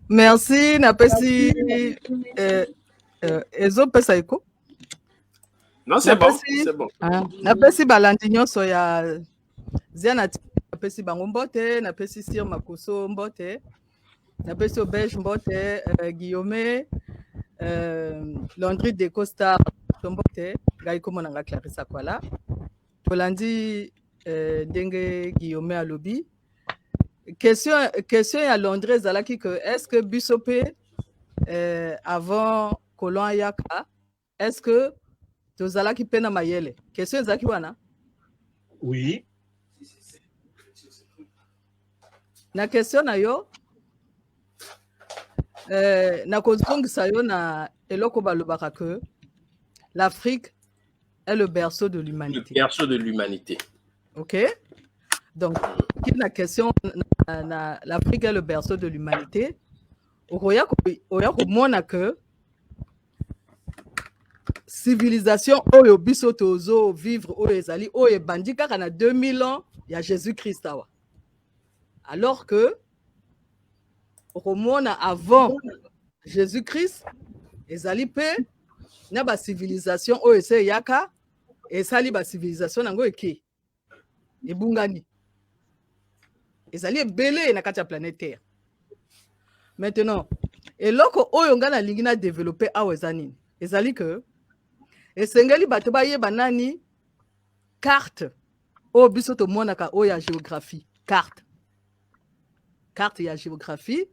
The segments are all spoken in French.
Merci, napesi ezo pesa eko. Non, c'est bon, c'est bon. Napesi balandi nyonso ya Ziana napesi bango mbote, napesi Sir Makoso mbote, napesi Obège mbote, Guillaume, Landry de Costa mbote, ngai komona nga Clarissa Kwala. Tolandi ndenge Guillaume alobi. Question ya Landry ezalaki que est-ce que biso pe avant Colon Ayaka, est-ce que tozalaki pe na mayele? Question ezalaki wana? Oui. Na question na yo na kozongisa yo na eloko balobaka que l'Afrique est le berceau de l'humanité. Le berceau de l'humanité. OK? Donc, la question l'Afrique est le berceau de l'humanité. Oya komona que civilisation oyo biso tozo vivre oyo ezali oyo ebandi kaka na 2000 ans ya Jésus-Christ awa. Alors que okomona avant Jésus-Christ ezali pe na ba civilisation oyo ese yaka esali ba civilisation nango eke ebungani ezali ebele na kati ya planète Terre. Maintenant eloko oyo nga na lingi na développer awa ezani ezali que esengeli bato bayeba nani carte oyo biso tomonaka oyo ya géographie carte ya géographie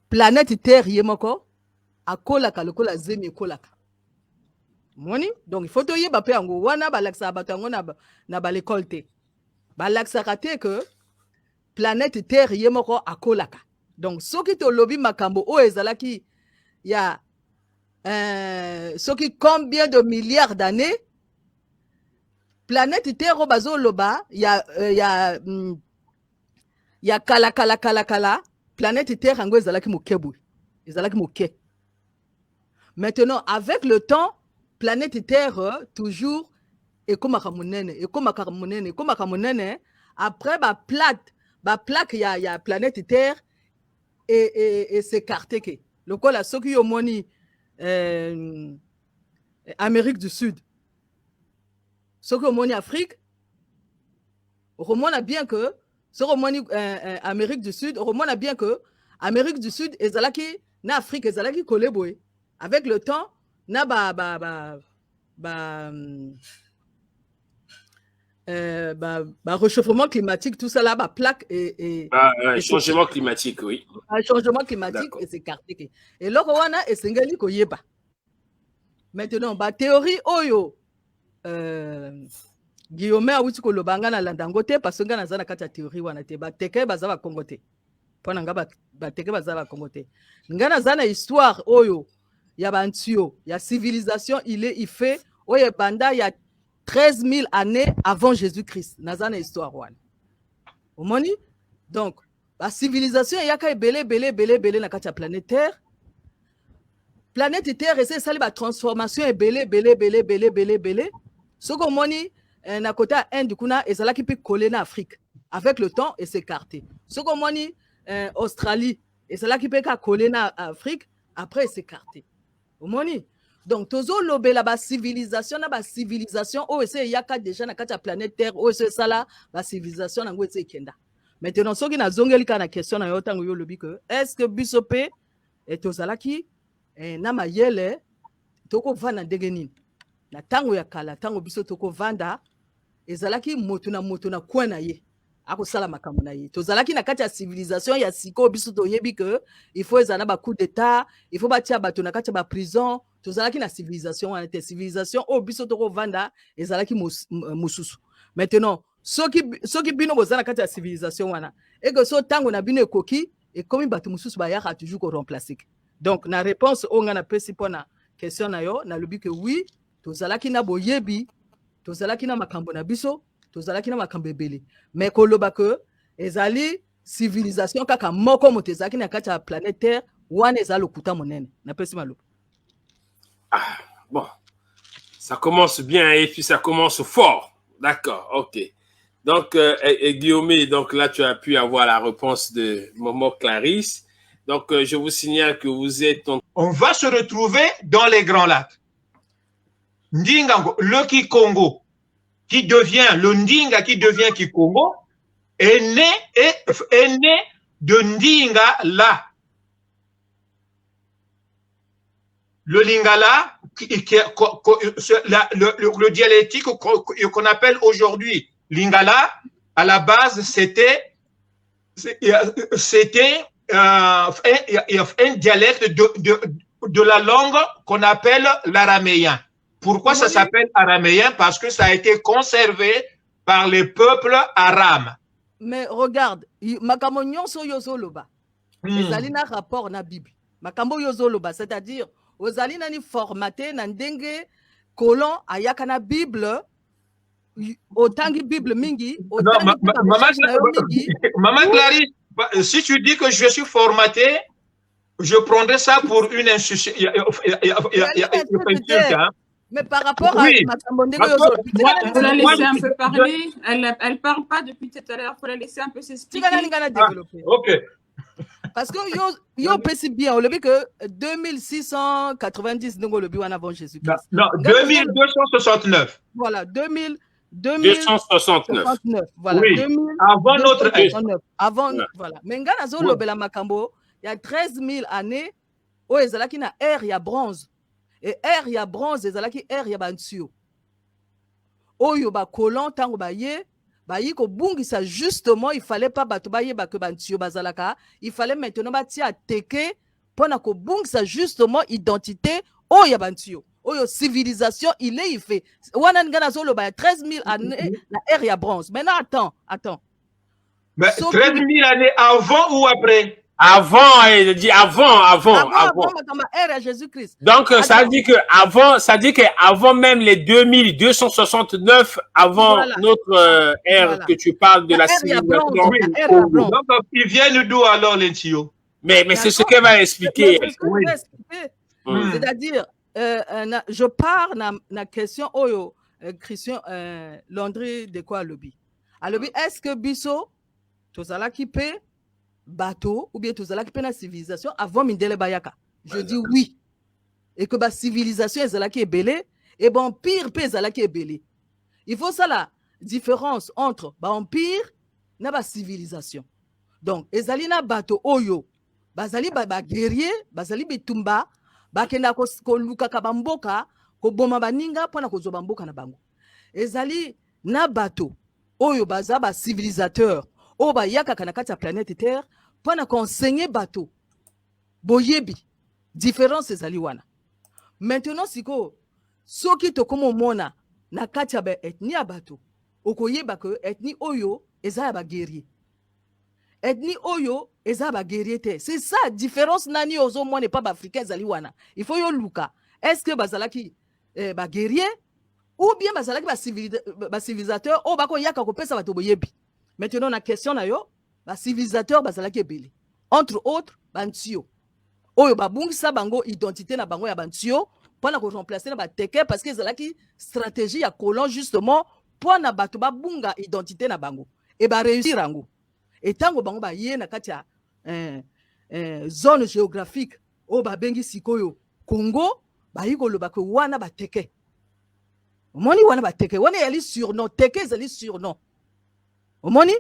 planète Terre ye moko akolaka lokola zemi ekolaka moni donc il faut toyeba pe yango wana balakisa bato yango na l'école te balakisaka te que planète Terre ye moko akolaka donc soki tolobi makambo oyo ezalaki ya soki combien de milliards d'années planète Terre o bazoloba ya kala planète Terre yango ezalaki mokebu ezalaki moke. Maintenant avec le temps planète Terre toujours ekomaka monene après ba plaque ya planète Terre et s'écarter ke lokola soki yo moni Amérique du Sud soki yo moni Afrique on a bien que soki yo moni Amérique du Sud on a bien que Amérique du Sud ezalaki na Afrique ezalaki koleboye avec le temps na réchauffement climatique, tout ça là, plaque et changement climatique, oui. Changement climatique et c'est carté. Et là, on a essengeli koyeba. Maintenant, théorie oyo Guillaume a wuti kolobanga na landangote parce que na zana kata théorie wana te teke bazaba kongote. Pona nga teke bazaba kongote. Ngana zana histoire oyo ya bantio, ya civilisation il fait oyo banda ya 13 000 années avant Jésus-Christ. Nazana histoire wana. Omoni? Donc, la civilisation yaka belé na kati ya planète Terre. Planète Terre essaie sali ba transformation belé. Soko omoni na kota Inde kuna ezalaki pi collé na Afrique. Avec le temps et s'écarter. Soko omoni Australie ezalaki pi ka collé na Afrique après s'écarter. Omoni? Donc tozo lobela ba civilisation o ese yaka déjà na kati ya planète Terre o ese sala ba civilisation nango ese kenda. Maintenant soki na zongeli ka na question na yo tango yo lobi que est-ce que biso pe tozalaki na mayele toko vanda ndenge nini na tango ya kala tango biso toko vanda ezalaki moto na kwana ye akosala makambo na ye tozalaki na kati ya civilisation ya siko biso toyebi que il faut ezana ba coup d'état il faut batia bato na kati ya ba prison tozalaki na civilisation wana te civilisation o biso toko vanda ezalaki mususu. Maintenant soki bino bozana kati ya civilisation wana et que so tango na bino ekoki et comme bato mususu ba yaka toujours ko remplacer. Donc na réponse o ngana pesi pona question na yo na lobi que oui tozalaki na boyebi tozalaki na makambo na biso tozalaki na makambo ebele mais koloba que ezali civilisation kaka moko moto ezalaki na kati ya planète Terre wana ezali lokuta monene na pesi malo. Ah, bon, ça commence bien et puis ça commence fort. D'accord, ok. Donc, Guillaume, donc là, tu as pu avoir la réponse de Momo Clarisse. Donc, je vous signale que vous êtes... On va se retrouver dans les Grands Lacs. Ndinga, le Kikongo, qui devient, le Ndinga qui devient Kikongo, est né de Ndinga là. Le Lingala, le dialectique qu'on appelle aujourd'hui Lingala, à la base, c'était un dialecte de la langue qu'on appelle l'araméen. Pourquoi ça s'appelle araméen? Parce que ça a été conservé par les peuples arabes. Mais regarde, makambo nyonso yozoloba. Ezali na rapport na Bible. Makambo yozoloba, c'est-à-dire ozali nani formaté na ndenge colon ayaka na Bible, otangi Bible mingi, otangi Maman Clarisse, si tu dis que je suis formaté, je prendrai ça pour une insulte. Mais par rapport à makambo ndenge yozoloba, faut la laisser un peu parler. Elle parle pas depuis tout à l'heure. Faut la laisser un peu s'expliquer. Ok. Parce que yo pesi bien, on le dit que 2690 nous le dit avant Jésus-Christ. Non, 2269. Voilà, 2269. Voilà, oui, 2000, avant notre ère. Avant, voilà. Mais ngana zo lobela makambo, il y a 13 000 années, où ezalaki na ère ya bronze. Et ère ya bronze, ezalaki ère ya bantio. Oyo ba colon tango ba ye, Bayiko bungisa justement, il fallait pas batobaye ba que bantio bazalaka, il fallait maintenant batia teke pona ko bungisa justement identité o ya bantio. Oyo civilisation, il fait. Wana ngana zolo ba 13 000 années la ère ya bronze. Maintenant attends. Mais 13 000 années avant ou après? Avant, il dit avant. Ère Jésus-Christ. Donc, ça dit que avant même les 2269, avant notre ère que tu parles de la civilisation. Donc, ils viennent d'où alors les tuyaux? Mais c'est ce qu'elle va expliquer. C'est-à-dire, je pars dans la question, Christian Landry de quoi lobby. Alors, est-ce que Bisso, tout ça là qui paie, bateau ou bien tout ça là qui peut la civilisation avant Mindele Bayaka? Je dis oui. Et que la civilisation est là qui est belée et bon pire est là qui est belée. Il faut ça la différence entre empire et la civilisation. Donc ezali na bateau oyo bazali ba guerrier bazali bitumba bakenda ko luka ka bamboka ko boma baninga pona ko zoba mboka na bango. Ezali na bateau oyo baza ba civilisateur o ba yaka kana kati ya planète Terre pour enseigner bateau boyebi différence ezali wana. Maintenant siko soki to komo mona na kati ya ba ethnie ya bateau okoyeba que ethnie oyo eza ba guerrier, ethnie oyo eza ba guerrier te. C'est ça différence nani ozo mona pas ba africain ezali wana. Il faut yo luka est-ce que bazalaki ba guerrier ou bien bazalaki ba civilisateur o bako yaka ko pesa bato boyebi. Maintenant la question na yo ba civilisateur bazalaki ebele entre autres bantio oyo babungisa bango identité na bango ya bantio pona ko remplacer na bateke parce que ezalaki stratégie ya colon justement pona bato babunga identité na bango et ba réussir ango et tango bango ba ye na kati ya zone géographique o ba bengi sikoyo Congo ba yiko loba ko wana bateke omoni wana bateke wana yali surnom teke ezali surnom omoni.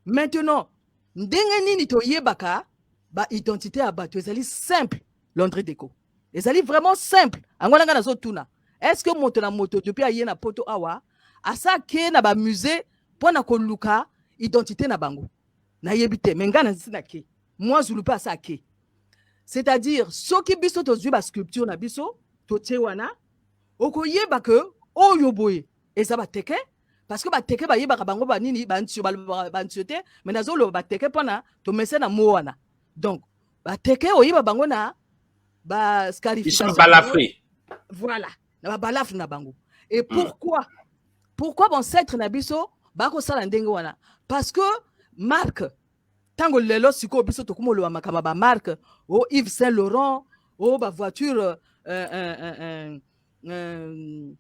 Maintenant ndenge nini to yebaka ba identité à bateau ezali simple Landry Deco ezali vraiment simple angona ngana zotuna est-ce que moto na moto depuis aye na poto awa asa ke na ba musée pona ko luka identité na bango na yebite mengana nsina ke moi zulu pa asa ke c'est-à-dire soki biso to zwi ba sculpture na biso to tsewana okoyeba que oyo boye eza ba teke. Parce que bateke ba yeba bango ba nini ba ntio ba ntiote mais nazolo bateke pona to mese na moana. Donc bateke oyeba bango na ba scarification. Ils sont balafrés. Voilà, na ba balafre na bango. Et pourquoi bon ancêtre na biso ba ko sala ndenge wana? Parce que marque tango lelo siko biso to kumolo wa makama ba marque o Yves Saint Laurent o ba voiture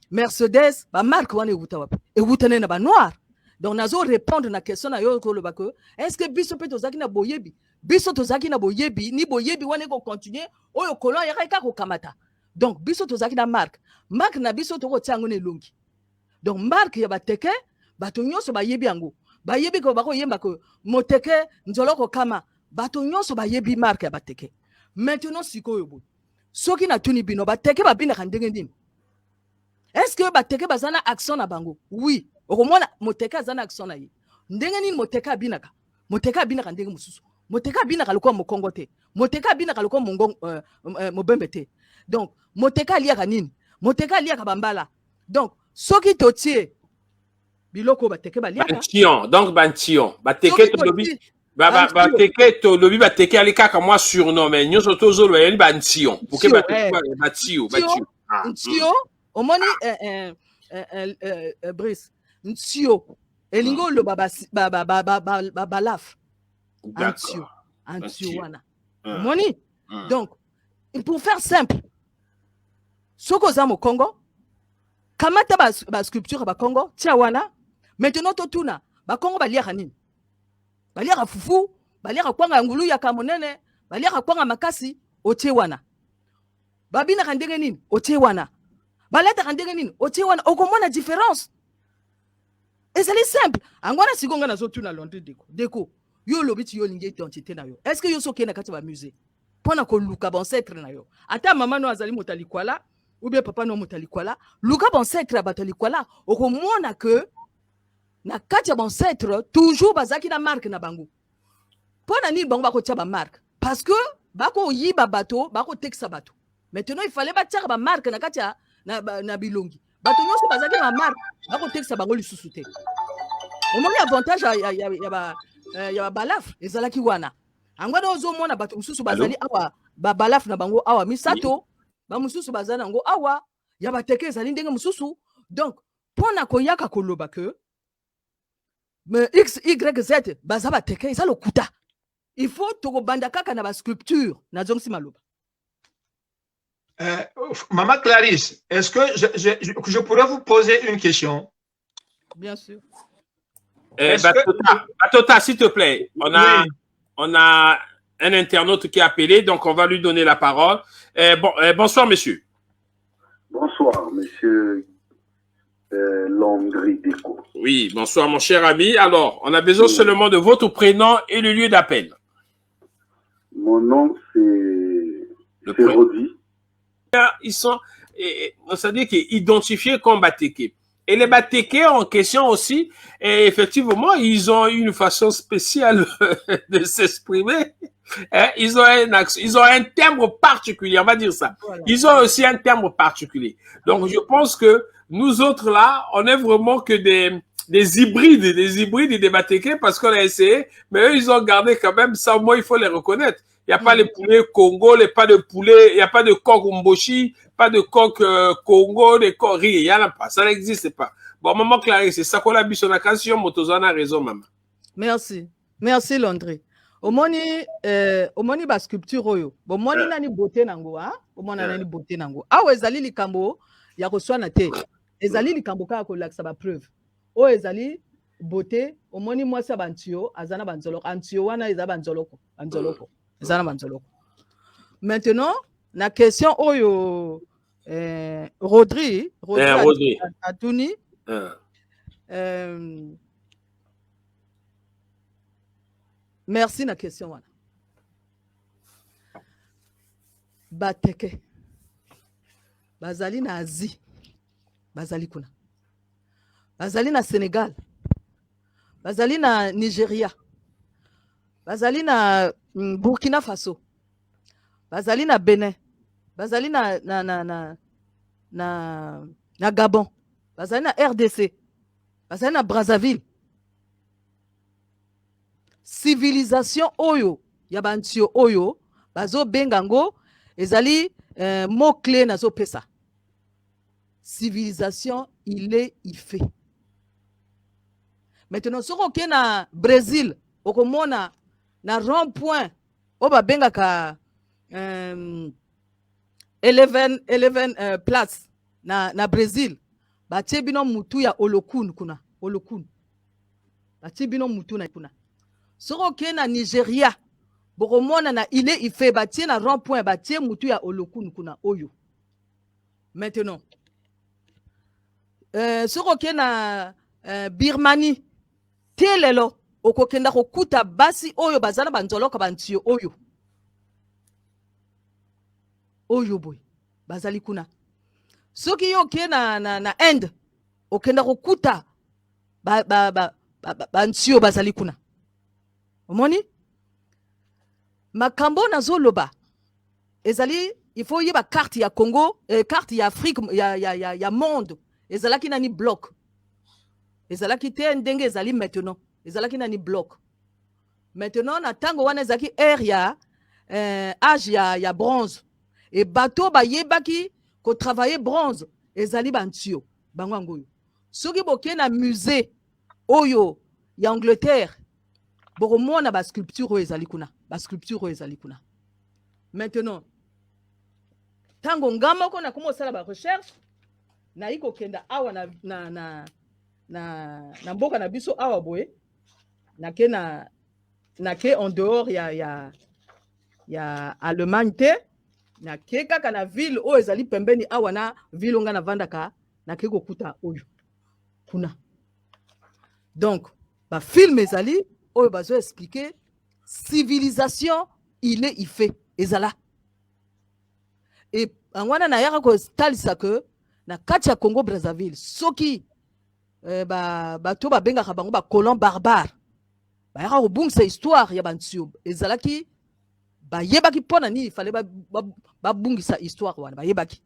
Mercedes ba marque wana ewuta wapi ewuta na ba noir Donc nazo répondre na question na yo ko le bako. Est-ce que biso pe tozaki na boyebi? Biso tozaki na boyebi ni boyebi wane ko continuer oyo kolon ya ka ko kamata. Donc biso tozaki na marque. Marque na biso to ko tiango ne longi. Donc marque ya bateke bato nyonso bayebi yango. Bayebi ko bako yemba ko moteke nzoloko kama bato nyonso bayebi marque ya bateke. Maintenant sikoyo bo. Soki na tuni bino bateke babina kandenge ndini. Est-ce que bateke bazana action na bango? Oui. Okomona moteka azana action na ye. Ndenge nini moteka abinaka? Moteka abinaka ndenge mususu. Moteka abinaka lokwa mokongo te. Moteka abinaka lokwa mobembe te. Donc moteka aliaka nini? Moteka aliaka bambala. Donc soki totie biloko bateke baliaka. Bantion, donc bantion. Bateke to lobi. Bateke to lobi bateke alika ka moi surnom mais nyoso tozo lo yeli bantion. Pour que bateke batio. Ntio, omoni Brice. Ntio. Elingo lo babalaf. Antio wana. Omoni. Donc pour faire simple. Soko za mo Congo. Kamata ba sculpture ba Congo, tia wana. Maintenant to tuna, ba Congo ba liaka nini? Ba liaka fufu, ba liaka kwanga ngulu ya kamonene, ba liaka kwanga makasi, otie wana. Ba bina kandenge nini? Otie wana. Ba leta kandenge nini? Otie wana. Okomona différence. Et c'est simple. Angwana sigonga na zo tuna Londres deko. Yo lobiti yo lingi identité na yo. Est-ce que yo soke na kati ba musée? Pona ko luka ba ancêtre na yo. Ata mama no azali motalikwala. Ou bien papa no motalikwala, luka ancêtre batalikwala, okomona que na kati ya ancêtre toujours bazaki na marque na bango. Pona ni bango bako tia ba marque parce que bako yiba bato, bako teksa bato. Maintenant il fallait ba tia ba marque na kati ya na bilongi. Bato nyonso bazaki na marque, bako teksa bango lisusu te. Au moins avantage ya ba balaf ezalaki wana. Angwana ozo mona bato mususu bazali awa ba balaf na bango awa misato. Ba mususu bazana ngo awa ya bateke ezali ndenge mususu. Donc pona koyaka koloba que x y z baza bateke ezalo kuta. Il faut toko banda kaka na ba sculpture na zongsi maloba. Maman Clarisse, est-ce que je pourrais vous poser une question? Bien sûr. Batota, s'il te plaît, on a un internaute qui a appelé, donc on va lui donner la parole. Bonsoir, monsieur. Bonsoir, monsieur Landry Deco. Oui, bonsoir, mon cher ami. Alors, on a besoin seulement de votre prénom et le lieu d'appel. Mon nom, c'est Rodi. Ils sont, c'est-à-dire qu'ils identifiés comme Bateke. Et les Bateke en question aussi, et effectivement, ils ont une façon spéciale de s'exprimer. Ils ont un timbre particulier, on va dire ça. Voilà. Ils ont aussi un timbre particulier. Donc, je pense que nous autres là, on est vraiment que des hybrides des Bateke parce qu'on a essayé, mais eux, ils ont gardé quand même ça. Moi, il faut les reconnaître. Il n'y a pas les poulets Congo, il n'y a pas de coq Umboshi, pas de coq Congo, de coq riz. Il n'y en a pas. Ça n'existe pas. Bon, maman Clarisse, c'est ça qu'on a vu sur la question. Motozana a raison, maman. Merci. Merci, Landry. Omoni ba sculpture oyo. Bon, moni nani beauté nango, hein? Omoni nani beauté nango. Awo ezali likambo ya koswana te. Ezali likambo ka ko laksa ba preuve. O ezali beauté, omoni mwasi bantio, azana banzoloko. Antio wana eza banzoloko. Ezana banzoloko. Maintenant, la question oyo Rodri Atuni. Merci na question wana. Bateke. Bazali na Asie. Bazali kuna. Bazali na Sénégal. Bazali na Nigeria. Bazali na Burkina Faso. Bazali na Benin. Bazali na Gabon. Bazali na RDC. Bazali na Brazzaville. Civilisation oyo yabantio oyo bazo bengango ezali mot clé nazo pesa. Civilisation il fait. Maintenant ce qu'on est na Brésil okomona na rond-point oba bengaka 11 place na Brésil batie bino mutu ya Olokun kuna Olokun. bati bino mutu na kuna soko ke na Nigeria bokomona na ile ife bati na rond point bati mutu ya olokunu kuna oyo maintenant soko ke na Birmanie telelo okokenda kokuta basi oyo bazana banzoloka bantio oyo boy bazali kuna soki yo ke na Inde okenda kokuta bantio bazali kuna omoni makambo na zoloba ezali il faut yeba carte ya Congo carte ya Afrique ya monde ezalaki nani bloc ezalaki te ndenge ezali maintenant ezalaki nani bloc maintenant na tango wana ezalaki ère ya âge ya bronze et bateau bayebaki ko travailler bronze ezali bantio bango ngoyo soki boke na musée oyo ya Angleterre bokomona ba sculpture oyo ezali kuna maintenant tango ngama ko na komo sala ba recherche na iko kenda awa na mboka na biso awa boye na ke en dehors ya Allemagne te na ke kaka na ville oyo ezali pembeni awa na ville nga na vandaka na ke kokuta oyo kuna donc ba film ezali oyo bazo expliquer civilisation il est ife ezala et angwana na yaka ko talisa que na kati ya Congo Brazzaville soki bato babengaka bango ba colon barbare bayaka kobungisa histoire ya bantio ezalaki bayebaki mpona nini fale babungisa histoire wana bayebaki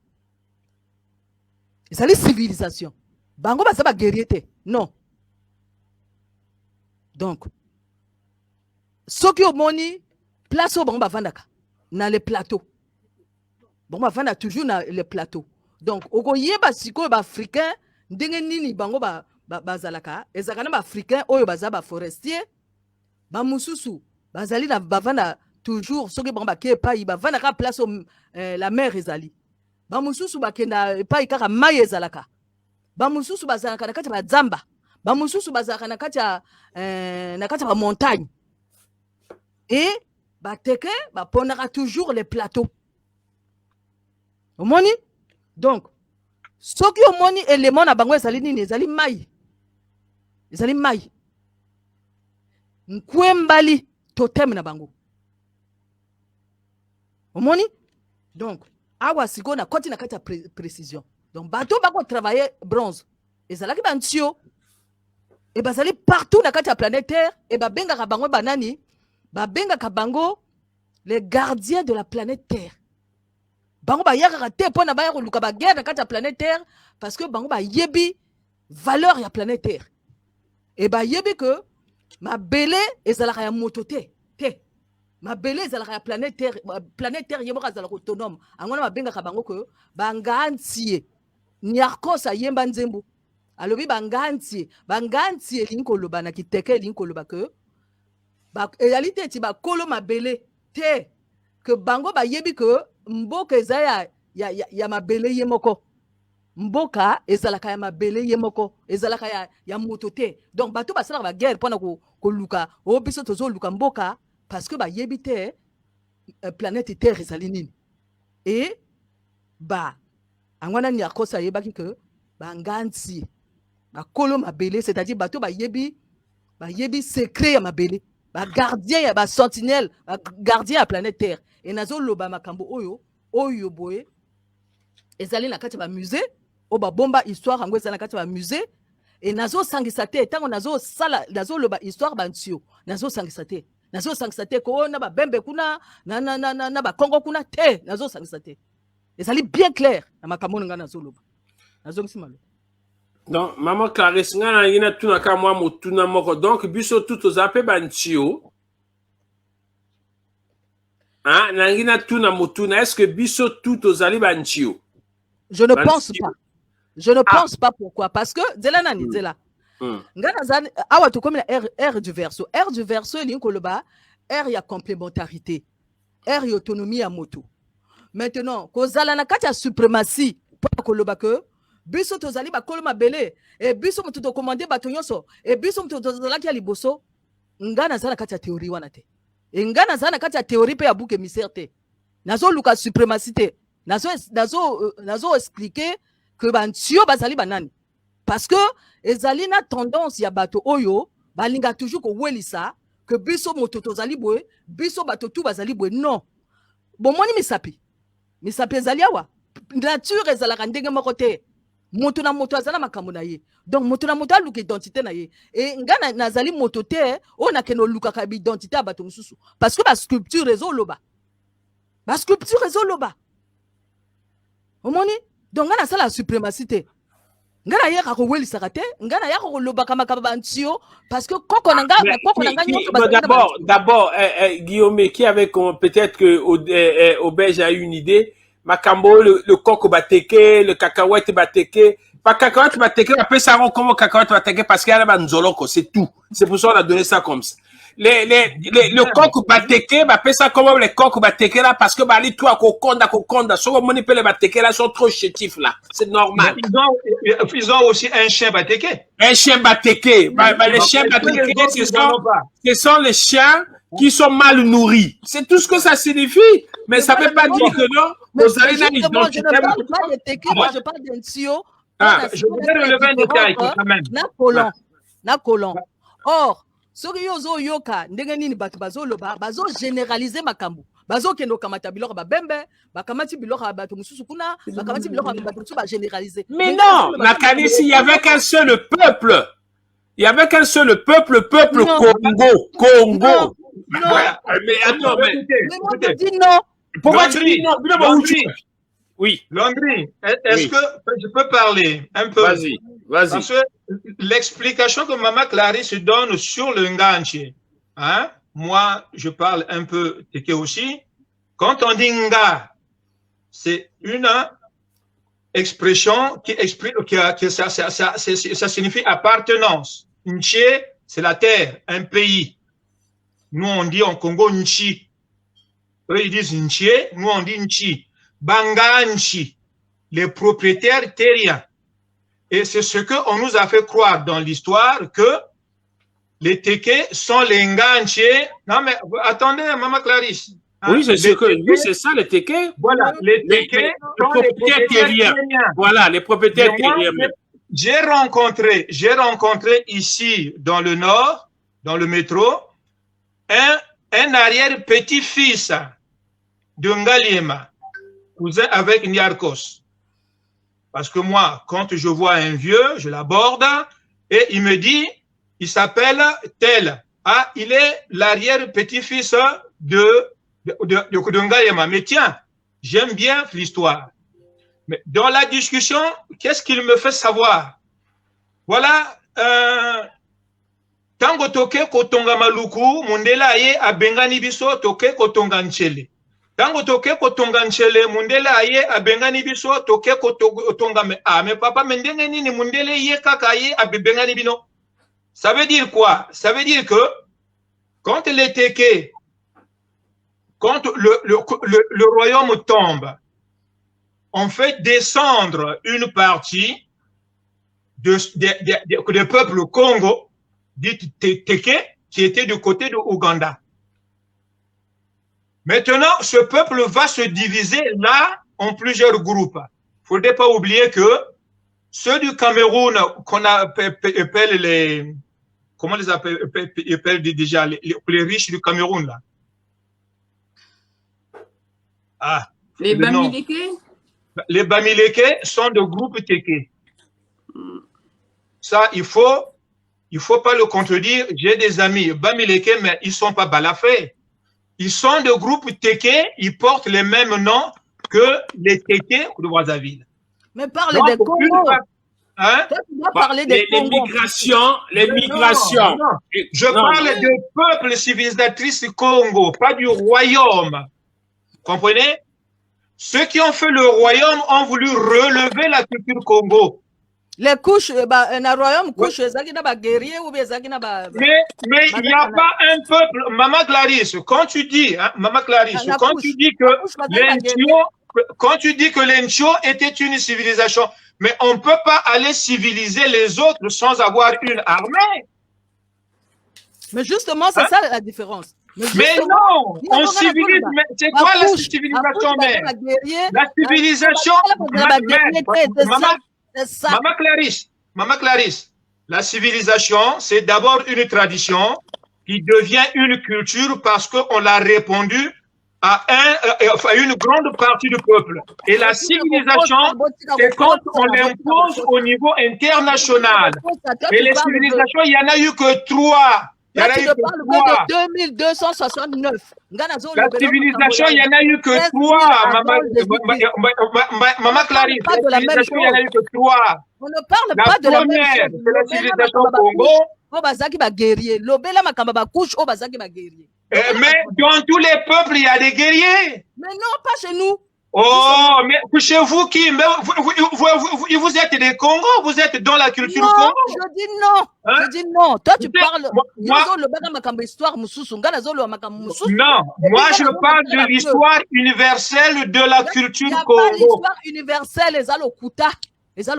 ezali civilisation bango baza baguerrier te non donc soki omoni place oyo bango bavandaka na le plateau bango bavanda toujours na le plateau donc okoyeba sikoyo baafricain ndenge nini bango bazalaka ezalaka na baafricain oyo baza baforestier bamususu bazali na bavanda toujours soki bango bake epai bavandaka place la mer ezali bamususu bakenda epai kaka mai ezalaka bamususu bazalaka na kati ya bazamba bamususu bazalaka na kati ya bamontagne et bateke bapondaka toujours les plateaux omoni donc soki omoni élément na bango ezali nini ezali mai nkwembali totem na bango omoni donc awa siko na koti na kati ya précision donc bato bako travailler bronze ezalaki bantio et bazali partout na kati ya planète Terre et babengaka bango banani babengaka bango les gardiens de la planète Terre bango bayakaka te pona baya koluka baguerre na kati ya planète Terre parce que bango bayebi valeur ya planète Terre et bayebi que mabele ezalaka ya moto te mabele ezalaka ya planète Terre yeboka azalaka autonome angona babengaka bango que bangantie Niarchos ayemba nzembo alobi bangantie elingi koloba na kiteke elingi koloba que ezali te ti bakolo mabele te que bango bayebi que mboka eza ya mabele ye moko mboka ezalaka ya mabele ye moko ezalaka ya moto te donc bato basalaka baguerre mpona koluka oyo biso tozoluka mboka parce que bayebi te planète Terre ezali nini et angwana Niarchos ayebaki que banganti bakolo mabele c'est-à-dire bato bayebi secret ya mabele gardien ya sentinelle gardien ya planète Terre et nazoloba makambo oyo boye ezali na kati ya musée o bomba histoire yango ezali na kati ya musée et nazosangisa te ntango nazoloba histoire bantio nazosangisa te ko na babembe kuna na bakongo kuna te nazosangisa te ezali bien clair na makambo nga nazoloba nazongisi malo. Donc maman Clarisse ngana yina tuna ka mwa motuna moko donc biso tout ozape bantio nangina tuna motuna est-ce que biso tout ozali bantio? Je ne pense pas. Je ne pense pas pourquoi parce que zela nani zela ngana zani awa to comme la R du verso linko loba R ya complémentarité R ya autonomie ya moto maintenant kozala na kati ya suprématie pour koloba que biso tozali bakolo mabele e biso moto to commander bato nyonso e biso moto tozalaki ya liboso nga naza na kati ya théorie wana te e nga naza na kati ya théorie pe ya bouc émissaire te nazoluka suprémacité nazo expliquer que bantio bazali banani parce que ezali na tendance ya bato oyo balinga toujours kowelisa que biso moto tozali boye biso bato tu bazali boye non bomoni misapi ezali awa nature ezalaka ndenge moko te moto na moto azala makambo na ye donc moto na moto aluka identité na ye e nga nazali moto te oyo nakende olukaka identité ya bato mosusu parce que basculpture ezoloba omoni donc nga nasala la suprémacité nga nayaka kowelisaka te nga nayaka kolobaka makambo bantio parce que koko na nga d'abord Guillaume qui avait peut-être que Obège a eu une idée makambo le coco bateke le cacahuète bateke pas cacahuète bateke après ça on comment cacahuète bateke parce qu'il y a la nzoloko c'est tout c'est pour ça on a donné ça comme ça le coq bateke appelle ça comment les coqs bateke là parce que bali toi kokonda so moni pe les bateke là sont trop chétifs là c'est normal ils ont aussi un chien bateke les chiens bateke ce sont les chiens qui sont mal nourris c'est tout ce que ça signifie mais ça veut pas dire que non vous allez dans l'identité je parle d'un tio je voudrais relever un détail quand même na colon or soki yo ozoyoka ndenge nini bato bazoloba bazogénéraliser makambo bazokende okamata biloko babembe bakamati biloko ya bato mosusu kuna bakamati biloko ya bato mosusu bagénéraliser mais non nakanisi il y avait qu'un seul peuple Congo voilà. Mais attends mais dis non pourquoi tu dis non oui Landry est-ce que je peux parler un peu vas-y parce que l'explication que Maman Clarisse donne sur le Nganché, hein, moi, je parle un peu Teke aussi. Quand on dit Nga, c'est une expression qui exprime que ça signifie appartenance. Nché, c'est la terre, un pays. Nous, on dit en Congo Nchi. Eux, ils disent Nché, nous, on dit Nchi. Banganchi, les propriétaires terriens. Et c'est ce qu'on nous a fait croire dans l'histoire que les Téké sont les Nganché. Non, mais attendez, Maman Clarisse. Hein, oui, c'est ça, les Téké. Voilà, les Téké sont les propriétaires terriens. Voilà, les propriétaires terriens. J'ai rencontré ici, dans le Nord, dans le métro, un arrière-petit-fils de Ngaliema, cousin avec Niarkos. Parce que moi, quand je vois un vieux, je l'aborde et il me dit, il s'appelle tel. Ah, il est l'arrière-petit-fils de Ngayema. Mais tiens, j'aime bien l'histoire. Mais dans la discussion, qu'est-ce qu'il me fait savoir? Voilà, tango toke kotonga maluku, mundela ye abengani biso toke kotonga nchele. Tango toke kotonga nchele mundele aye abengani biso toke kotonga mais papa mendenge nini mundele ye kaka ye abengani bino. Ça veut dire quoi? Ça veut dire que quand les Téké, quand le royaume tombe, on fait descendre une partie des peuples Congo, dit Téké, qui était du côté de Ouganda. Maintenant, ce peuple va se diviser là en plusieurs groupes. Il ne faudrait pas oublier que ceux du Cameroun, qu'on appelle les... Comment les appelle déjà les riches du Cameroun là? Ah, les Bamileke? Les Bamileke sont de groupes Téké. Ça, il faut pas le contredire. J'ai des amis Bamileke, mais ils ne sont pas balafés. Ils sont de groupes Téké, ils portent les mêmes noms que les Téké de Brazzaville. Mais parle des Congo. Hein? Les migrations. Non. Je parle de peuple civilisatrice Congo, pas du royaume. Comprenez? Ceux qui ont fait le royaume ont voulu relever la culture Congo. Les couches, un royaume couche, guerrier ou mais il n'y a pas un peuple. Maman Clarisse, quand tu dis, hein, Maman Clarisse, quand tu dis que l'Encho était une civilisation, Mais on ne peut pas aller civiliser les autres sans avoir une armée. Mais justement, c'est ça la différence. Mais non, on civilise. C'est quoi la civilisation même? La civilisation, Maman Clarisse, la civilisation, c'est d'abord une tradition qui devient une culture parce qu'on l'a répondu à une grande partie du peuple. Et la civilisation, c'est quand on l'impose au niveau international. Et les civilisations, il n'y en a eu que 3. Là, tu te parles de 2269. La civilisation, il n'y en a eu que 3. Maman Clarisse, la civilisation, il n'y en a eu que 3. On ne parle pas de la même chose. C'est la civilisation Congo. Mais dans tous les peuples, il y a des guerriers. Mais non, pas chez nous. Oh, mais chez vous qui? Vous êtes des Congos, vous êtes dans la culture non, Congo. Je dis non. Hein? Je dis non. Toi, tu parles. Non, moi je parle de l'histoire universelle de la culture Congo. L'histoire universelle,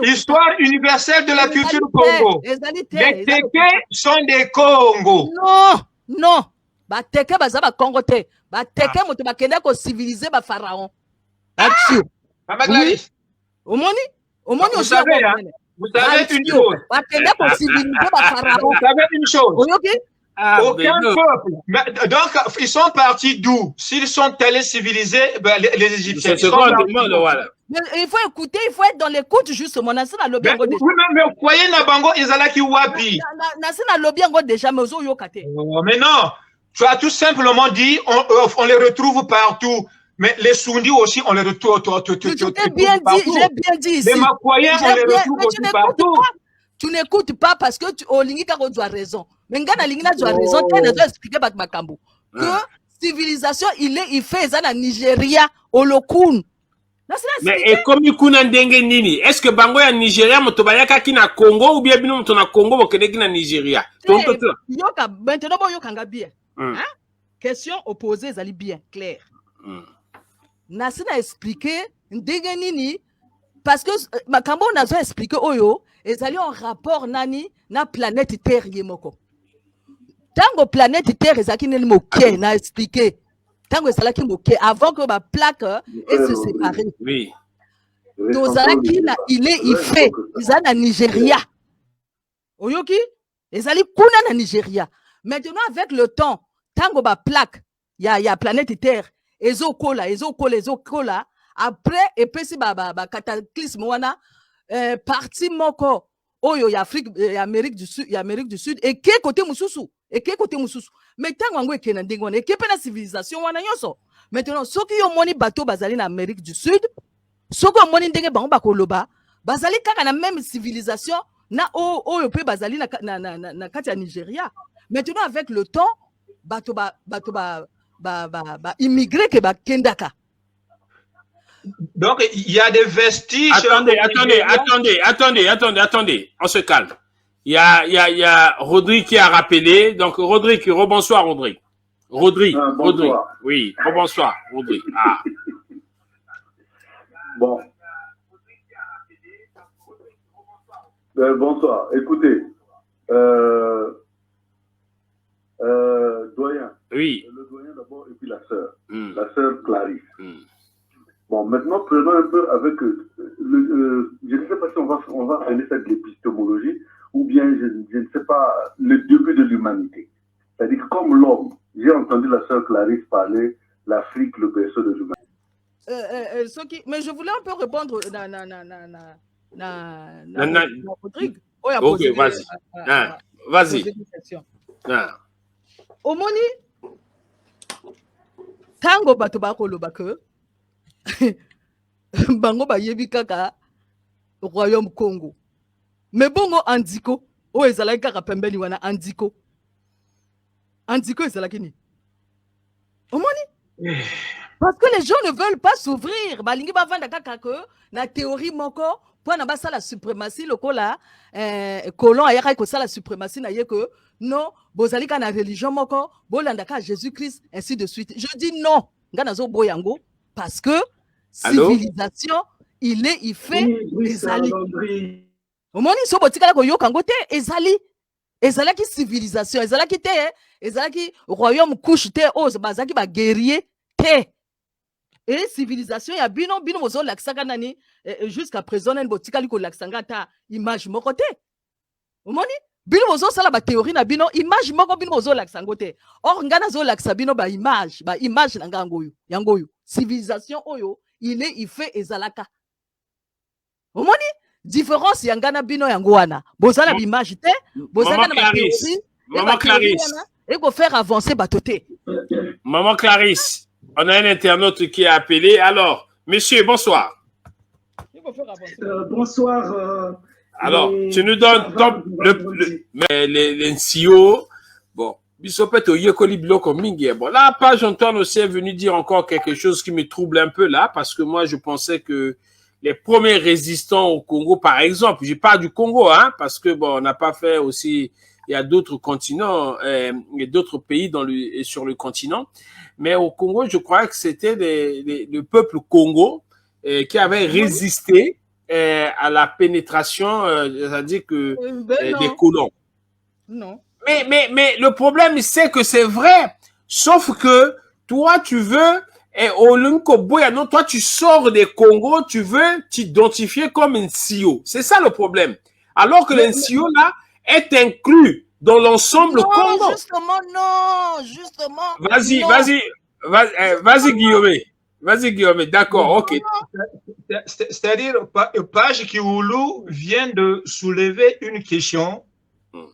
L'histoire universelle de la culture Congo. Les Téké sont des Congos. Non, non. Ba Téké baza ba Congo te. Ba Téké moto ba kenda ko civiliser ba pharaon. Maman Clarisse. Vous savez une chose. Vous savez une chose. Aucun peuple. Donc, ils sont partis d'où? S'ils sont allés civiliser les Égyptiens. Mais il faut écouter, il faut être dans l'écoute justement. Mais voyez Nabango, Izalaki Wapi. Déjà, mais non. Tu as tout simplement dit, on les retrouve partout. Mais les Soundis aussi, on les retrouve partout. J'ai bien dit ici. Les Makoyens, on les retrouve aussi partout. Tu n'écoutes pas parce que Olingika a raison. Mais Ngana Lingina a raison. Tu as expliqué Makambo que civilisation, il fait ça en Nigeria, au Lokun. Mais et comme il kuna ndenge nini? Est-ce que Bango ya Nigeria motobayaka ki na Congo ou bien bino moto na Congo bokeneki na Nigeria? Yoka maintenant bo yokanga bien. Hein? Question opposée zali bien clair. Nasina expliqué ndenge nini parce que Makambo nazo expliqué oyo ezali en rapport nani na planète Terre yemoko. Tango planète Terre ezaki neli moke na expliqué. Tango ezalaki moke avant que ma plaque et se séparer. Oui. Tozalaki na il fait ezali na Nigeria. Oyoki ezali kuna na Nigeria. Maintenant avec le temps, tango ba plaque ya planète Terre ezokola après et puis si ba cataclysme wana parti moko oyo ya Afrique Amérique du Sud et qui côté mususu mais tango ngo ekena ndenge wana ekepe na civilisation wana nyonso maintenant soki yo moni bateau bazali na Amérique du Sud soki yo moni ndenge bango bakoloba bazali kaka na même civilisation na oyo pe bazali na kati ya Nigeria. Maintenant avec le temps bateau immigré que ba kendaka. Donc il y a des vestiges. Attendez, on se calme. Il y a Rodrigue qui a rappelé. Donc Rodrigue, rebonsoir Rodrigue. Rodrigue. Oui, rebonsoir Rodrigue. Bon. Bonsoir. Écoutez, doyen. Oui. Le doyen d'abord et puis la sœur. La sœur Clarisse. Bon, maintenant, prenons un peu avec... je ne sais pas si on va aller faire de l'épistémologie ou bien, je ne sais pas, le début de l'humanité. C'est-à-dire comme l'homme, j'ai entendu la sœur Clarisse parler, l'Afrique, le berceau de l'humanité. Mais je voulais un peu répondre Rodrigue. Ok, vas-y. Vas-y. Omoni, tango bato bakoloba ke bango bayebi kaka Royaume Congo. Mais bongo andiko, o ezalaki kaka pembeni wana andiko. Andiko ezalaki ni. Omoni? Parce que les gens ne veulent pas s'ouvrir. Balingi bavanda kaka ke na théorie moko pour na basa la suprématie lokola colon ayaka ko la suprématie na ye que non, bozalika na religion moko, bolandaka Jésus-Christ ainsi de suite. Je dis non. Ngana zo boyango parce que civilisation il fait ezali. Omoni so botikala ko yokango te ezali. Ezalaki civilisation, ezalaki te, ezalaki royaume couche te, bazaki ba guerrier te. Et civilisation ya bino bozo laksaka nani jusqu'à présent nen botikali ko laksanga ta image moko te. Omoni bino bozo sala ba théorie na bino image moko bino bozo laksango te. Or ngana zo laksa bino ba image na ngango yo. Yango yo. Civilisation oyo il fait ezalaka. Omoni différence yangana bino yango wana. Bozala l'image te, bozala na ba théorie. Maman Clarisse. Et pour faire avancer batoté. Maman Clarisse, on a un internaute qui a appelé. Alors, monsieur, bonsoir. Bonsoir. Alors, tu nous donnes les NCO. Bon, bon, la page Antoine aussi est venu dire encore quelque chose qui me trouble un peu là, parce que moi, je pensais que les premiers résistants au Congo, par exemple, je parle du Congo, hein, parce que bon, on n'a pas fait aussi, il y a d'autres continents, et d'autres pays sur le continent, mais au Congo, je crois que c'était le peuple Congo qui avait résisté à la pénétration, c'est-à-dire que des colons. Non. Mais le problème, c'est que c'est vrai, sauf que toi, tu veux toi, tu sors des Congo, tu veux t'identifier comme un NCO. C'est ça le problème. Alors que l'NCO, là, est inclus dans l'ensemble Congo. Justement. Vas-y, Guillaume. Vas-y, Guillaume. D'accord, ok. C'est-à-dire, Page Kioulou vient de soulever une question.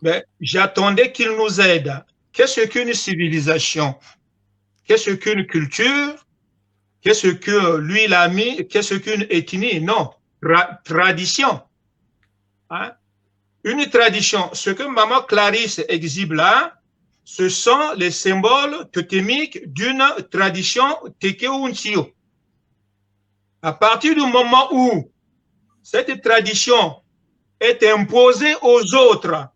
Mais j'attendais qu'il nous aide. Qu'est-ce qu'une civilisation? Qu'est-ce qu'une culture? Qu'est-ce que lui, il a mis? Qu'est-ce qu'une ethnie? Non. Tradition. Hein? Une tradition. Ce que Maman Clarisse exhibe là, ce sont les symboles totémiques d'une tradition Teke-Untio. À partir du moment où cette tradition est imposée aux autres,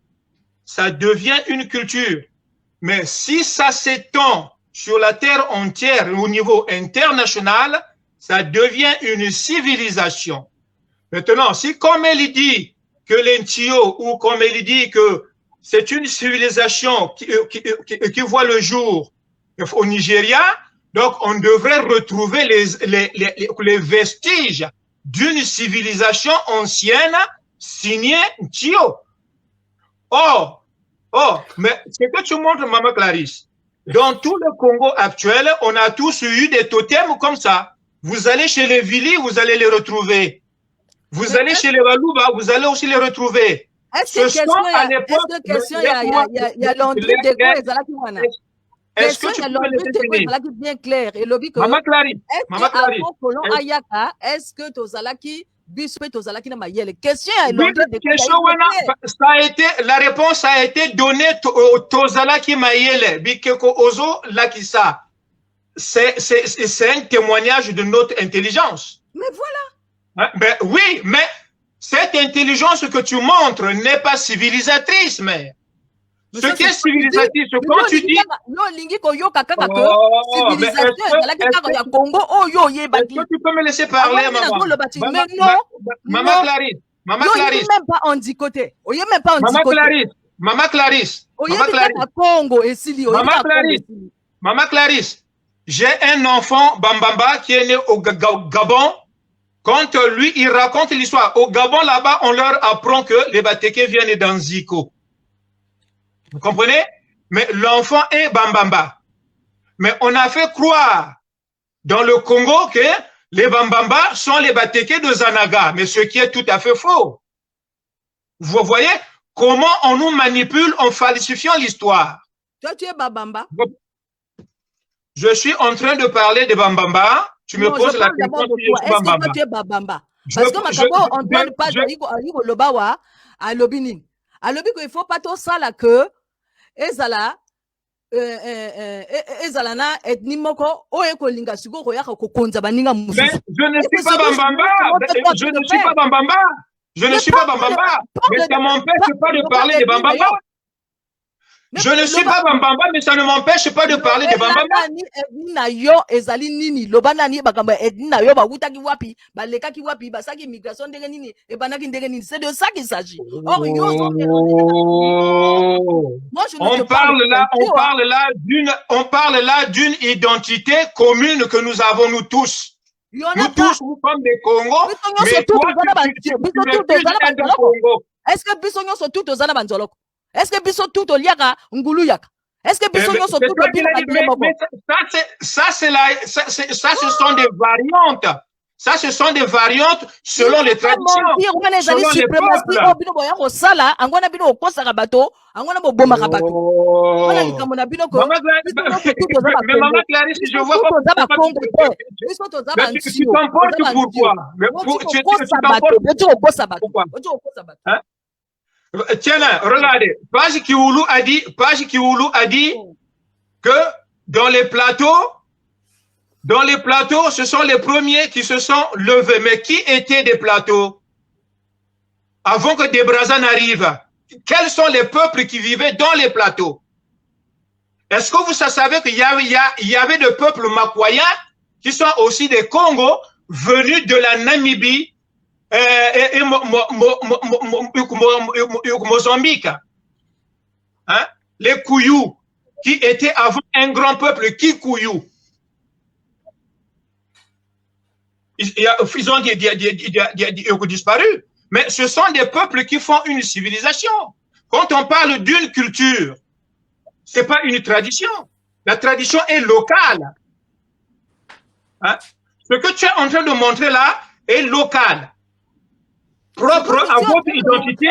ça devient une culture. Mais si ça s'étend sur la terre entière au niveau international, ça devient une civilisation. Maintenant, si comme elle dit que l'Ntio, ou comme elle dit que c'est une civilisation qui voit le jour au Nigeria, donc on devrait retrouver les vestiges d'une civilisation ancienne signée Ntio. Mais ce que tu montres, Maman Clarisse, dans tout le Congo actuel, on a tous eu des totems comme ça. Vous allez chez les Vili, vous allez les retrouver. Vous allez chez les Waluba, vous allez aussi les retrouver. Est-ce que question il y a l'entrée des gros et Zalaki Wana? Est-ce que tu peux me laisser bien clair et lobby que Maman Clarisse, Maman Clarisse. Est-ce que Tozalaki bispe Tozalaki na mayele? Question ça a été, la réponse a été donnée au Tozalaki mayele bikeko ozo lakisa. C'est un témoignage de notre intelligence. Mais voilà. Ben, oui, mais cette intelligence que tu montres n'est pas civilisatrice, mais ce qui est civilisatrice, quand tu dis... Est-ce que tu peux me laisser parler, maman? Maman Clarisse. Maman Clarisse. Maman Clarisse. Maman Clarisse. J'ai un enfant, Bambamba, qui est né au Gabon. Quand lui, il raconte l'histoire. Au Gabon, là-bas, on leur apprend que les Batéké viennent dans Ziko. Vous comprenez? Mais l'enfant est Bambamba. Mais on a fait croire dans le Congo que les Bambamba sont les Batéké de Zanaga. Mais ce qui est tout à fait faux. Vous voyez comment on nous manipule en falsifiant l'histoire. Toi, tu es Bambamba. Je suis en train de parler de Bambamba. Tu me poses la question si je suis Bambamba. Est-ce que tu es Bambamba? Parce que Makabo, on doit pas dire que Lobawa à Lobinin. À Lobi, il faut pas tout ça là que Ezala Ezalana et Nimoko Oeko Linga Sugo Royako Konza Baninga Moussa. Je ne suis pas Bambamba. Je ne suis pas Bambamba. Je ne suis pas Bambamba. Mais ça m'empêche pas de parler de Bambamba. Je ne suis pas Bambamba, mais ça ne m'empêche pas de parler de Bambamba. C'est de ça qu'il s'agit. On parle là d'une identité commune que nous avons nous tous. Nous tous, nous sommes des Congo, mais toi, tu es du Congo. Est-ce que Bissonyo sont tous aux Anabanzoloko? Est-ce que Bissonyo tout au Liaka, Nguluyaka? Est-ce que Bissonyo sont tous ça, ce sont des variantes. Ça, ce sont des variantes selon les traditions. Selon les peuples. Mais Maman Clarisse, je vois pas pourquoi. Mais tu t'emportes pourquoi? Pourquoi? Tiens là, regardez. Page Kioulou a dit que dans les plateaux, ce sont les premiers qui se sont levés. Mais qui étaient des plateaux? Avant que des Brazza n'arrivent, quels sont les peuples qui vivaient dans les plateaux? Est-ce que vous savez qu'il y avait des peuples makoyens qui sont aussi des Congos venus de la Namibie et Mozambique? Hein? Les Kouyou, qui étaient avant un grand peuple, qui Kouyou? Ils ont disparu. Mais ce sont des peuples qui font une civilisation. Quand on parle d'une culture, c'est pas une tradition. La tradition est locale. Hein? Ce que tu es en train de montrer là est local. Propre à votre identité.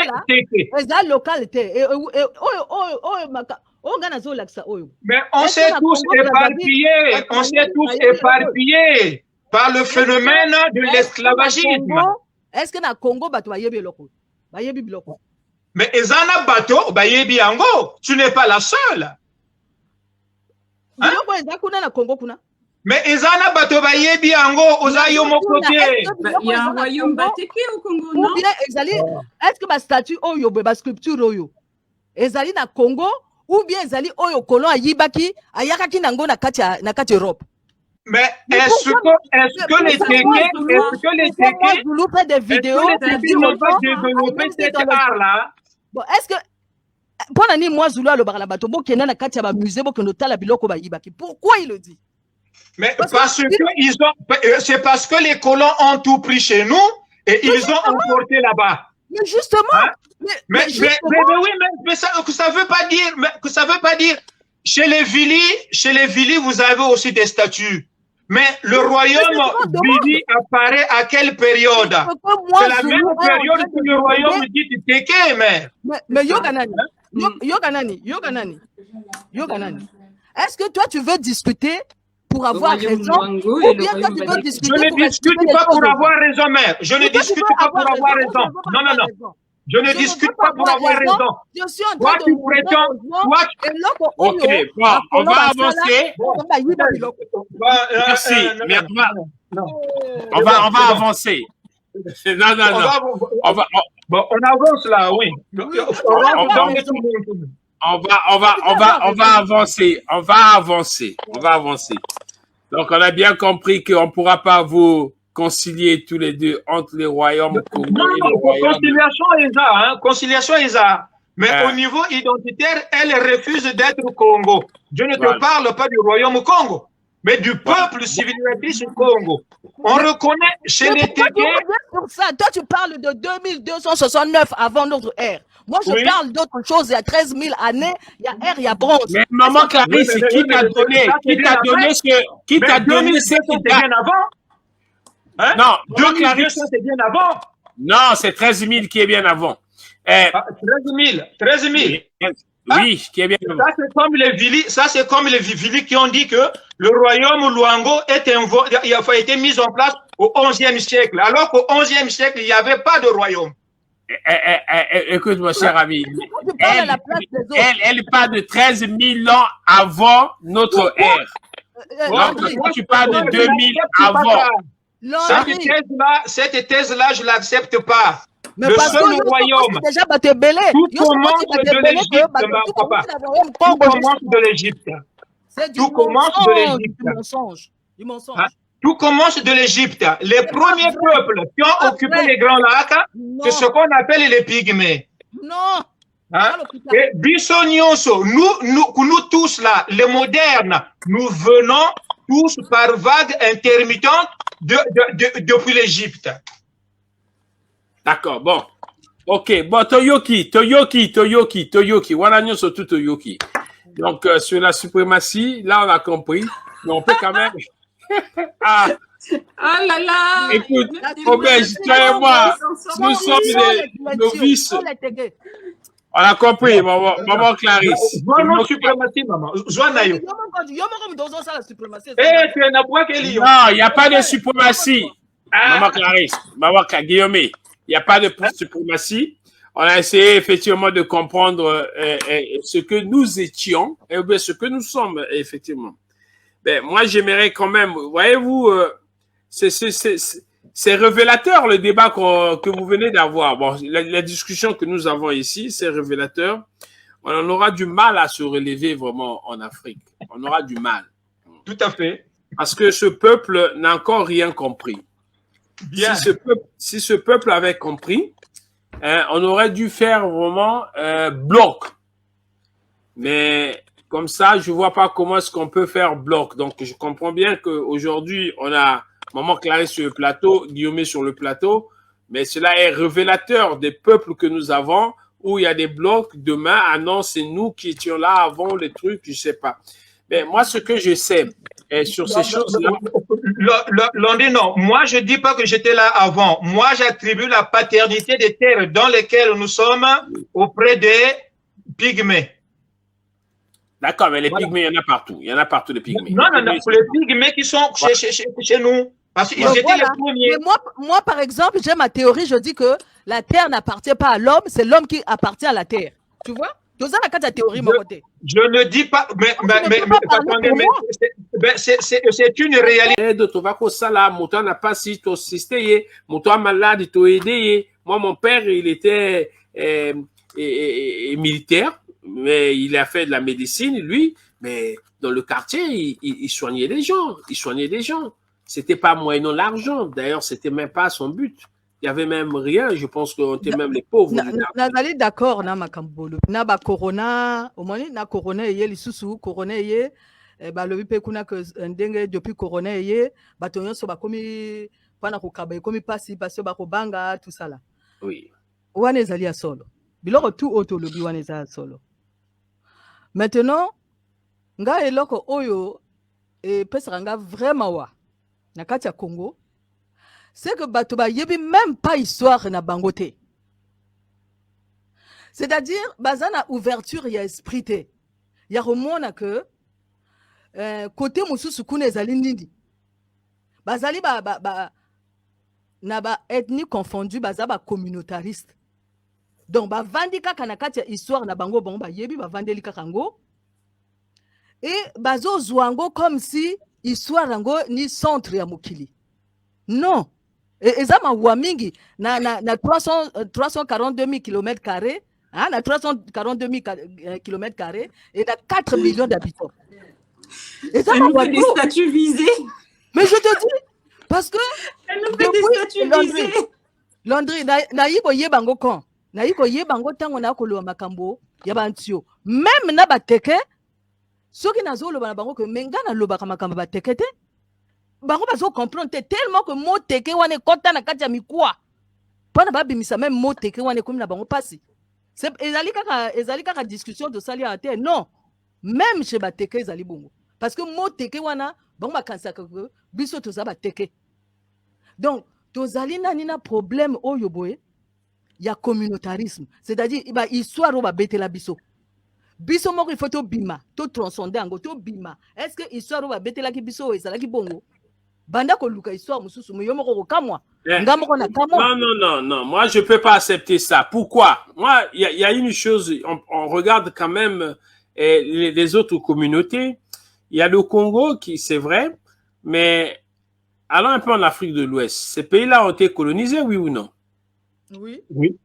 C'est local. Mais on s'est tous éparpillés. Par le phénomène de l'esclavagisme. Est-ce que na Congo bato bayebi loko? Mais ezana bato bayebi ango, tu n'es pas la seule. Hein? Mais ezana bato bayebi ango ozayo mokote. Il y a un royaume Batéké au Congo, non? Est-ce que ma statue oyo ba sculpture oyo ezali na Congo ou bien ezali oyo kolon ayibaki ayakaki nango na kati Europe? Mais est-ce que les Téké n'ont pas développé cet art-là? Bon, est-ce que pour nani moi Zulu alobaka na bato bokenda na kati ya ba musée bokenda tala biloko bayibaki? Pourquoi il le dit? Mais c'est parce que les colons ont tout pris chez nous et ils ont emporté là-bas. Mais justement. Hein? Mais ça veut pas dire chez les Vili, vous avez aussi des statues. Mais le royaume Vili apparaît à quelle période? C'est la même période que le royaume dit Téké, mais Yoganani. Est-ce que toi, tu veux discuter pour avoir raison? Ou bien toi, tu veux discuter je ne discute pas pour avoir raison, mère. Je ne discute pas pour avoir raison. Non. Je ne discute pas pour avoir raison. Je suis en train de prétends. Ok, bon, on va avancer. Merci. On va avancer. Non. On avance là, oui. On va avancer. Donc, on a bien compris qu'on ne pourra pas vous concilier tous les deux entre les royaumes Congo et les royaumes. Conciliation est ça. Mais au niveau identitaire, elle refuse d'être Congo. Je ne te parle pas du royaume Congo, mais du peuple civilisatrice Congo. On reconnaît chez les Téké. Toi, tu parles de 2269 avant notre ère. Moi, je parle d'autre chose. Il y a 13 000 années, il y a ère, il y a bronze. Mais maman Clarisse, qui t'a donné cette date avant? Hein? Non, 2200, c'est bien avant. Non, c'est 13 000 qui est bien avant. 13 000. Oui, qui est bien avant. Ça, c'est comme les Vili qui ont dit que le royaume Luango a été mis en place au 11e siècle. Alors qu'au 11e siècle, il n'y avait pas de royaume. Écoute, mon cher ami, elle parle de 13 000 ans avant notre ère. Donc, tu parles de 2000 avant. Cette thèse-là, je ne l'accepte pas. Mais le parce seul que royaume. déjà battu belé. Tout commence de l'Égypte, ma papa. Tout commence de l'Égypte. C'est du Tout commence de l'Égypte. Du mensonge. Hein? Tout commence de l'Égypte. Les premiers peuples qui ont occupé les Grands Lacs, c'est ce qu'on appelle les Pygmées. Non. Hein? Et Bissonioso, nous tous là, les modernes, nous venons tous par vagues intermittentes depuis l'Égypte. D'accord, bon. Ok, bon, Toyoki. Voilà, nous surtout Toyoki. Donc, sur la suprématie, là, on a compris. Mais on peut quand même. Ah, Oh là là. écoute, Obège, toi et moi, nous sommes des novices. On a compris, maman Clarisse. Vraiment suprématie, maman. Joanayo. Eh, tu es n'importe quel lion. Non, il n'y a pas de suprématie. Maman Clarisse, maman Guillaume, il n'y a pas de suprématie. On a essayé effectivement de comprendre ce que nous étions et ce que nous sommes, effectivement. Ben, moi, j'aimerais quand même, voyez-vous, c'est révélateur le débat que vous venez d'avoir. Bon, la discussion que nous avons ici, c'est révélateur. On aura du mal à se relever vraiment en Afrique. On aura du mal. Tout à fait. Parce que ce peuple n'a encore rien compris. Bien. Si ce peuple avait compris, on aurait dû faire vraiment bloc. Mais comme ça, je vois pas comment est-ce qu'on peut faire bloc. Donc, je comprends bien qu'aujourd'hui, on a Maman Clarisse sur le plateau, Guillaume sur le plateau, mais cela est révélateur des peuples que nous avons, où il y a des blocs. Demain, ah non, c'est nous qui étions là avant les trucs, je sais pas. Mais moi, ce que je sais sur ces choses-là. Non, moi, je dis pas que j'étais là avant. Moi, j'attribue la paternité des terres dans lesquelles nous sommes auprès des Pygmées. D'accord, mais les Pygmées, il y en a partout. Il y en a partout, les Pygmées. Non, pour les Pygmées qui sont chez nous. Parce qu'ils étaient les premiers. Mais moi, par exemple, j'ai ma théorie, je dis que la terre n'appartient pas à l'homme, c'est l'homme qui appartient à la terre. Tu vois? Tu as la théorie, mon côté. Je ne dis pas, mais c'est une réalité. Moi, mon père, il était militaire, mais il a fait de la médecine, lui, mais dans le quartier, il soignait les gens. Il soignait les gens. C'était pas moyennant l'argent. D'ailleurs, c'était même pas son but. Il y avait même rien. Je pense qu'on était même les pauvres. Nazali d'accord na makambolo. Na ba corona, au moins na corona yé li susu corona yé ba lobi pe kuna que ndenge depuis corona yé ba tonyo so ba komi pana ko kaba komi pasi parce ba ko banga tout ça là. Oui. Wana ezali ya solo. Biloko tout auto lobi wana ezali solo. Maintenant, nga eloko oyo et pesaka nga vraiment wa na kati ya Congo, c'est que bato ba yebi même pas histoire na bangote. C'est-à-dire bazana ouverture ya esprit te. Ya remona que côté mususu kuna ezali ndindi. Bazali na ba ethnie confondu baza ba communautariste. Donc ba vandi kaka na kati ya histoire na bango ba yebi ba vandeli kaka ngo. Et bazo zwango comme si histoire yango ni centre ya mokili. Non. Et ça m'a wamingi na 342 000 km², hein, na 342 000 km² et na 4 millions d'habitants. Et ça m'a des statuts visés. Mais je te dis parce que elle nous fait des statuts visés. Landry na yiko yebango kon. Na yiko yebango tango na koloba makambo ya bantio. Même na bateke soki nazo loba na bango que menga na loba makambo bateke te. Bango bazo comprendre tellement que mot teke wane kota na kati ya mikwa. Pana ba bimisa même mot teke wane komi na bango pasi. C'est ezali kaka discussion de sali à terre. Non. Même chez bateke ezali bongo. Parce que mot teke wana bango bakansa que biso toza bateke. Donc tozali nani na problème oyo boye ya communautarisme. C'est-à-dire ba histoire o ba betela biso. Biso moko il faut to bima, to transcender ango to bima. Est-ce que histoire o ba betela ki biso ezalaki bongo? Banda ko luka histoire mususu mo yomoko ko kamwa. Ngamoko na kamwa. Non. Moi, je peux pas accepter ça. Pourquoi? Moi, il y a une chose, on regarde quand même les autres communautés. Il y a le Congo qui, c'est vrai, mais allons un peu en Afrique de l'Ouest. Ces pays-là ont été colonisés, oui ou non? Oui. Oui.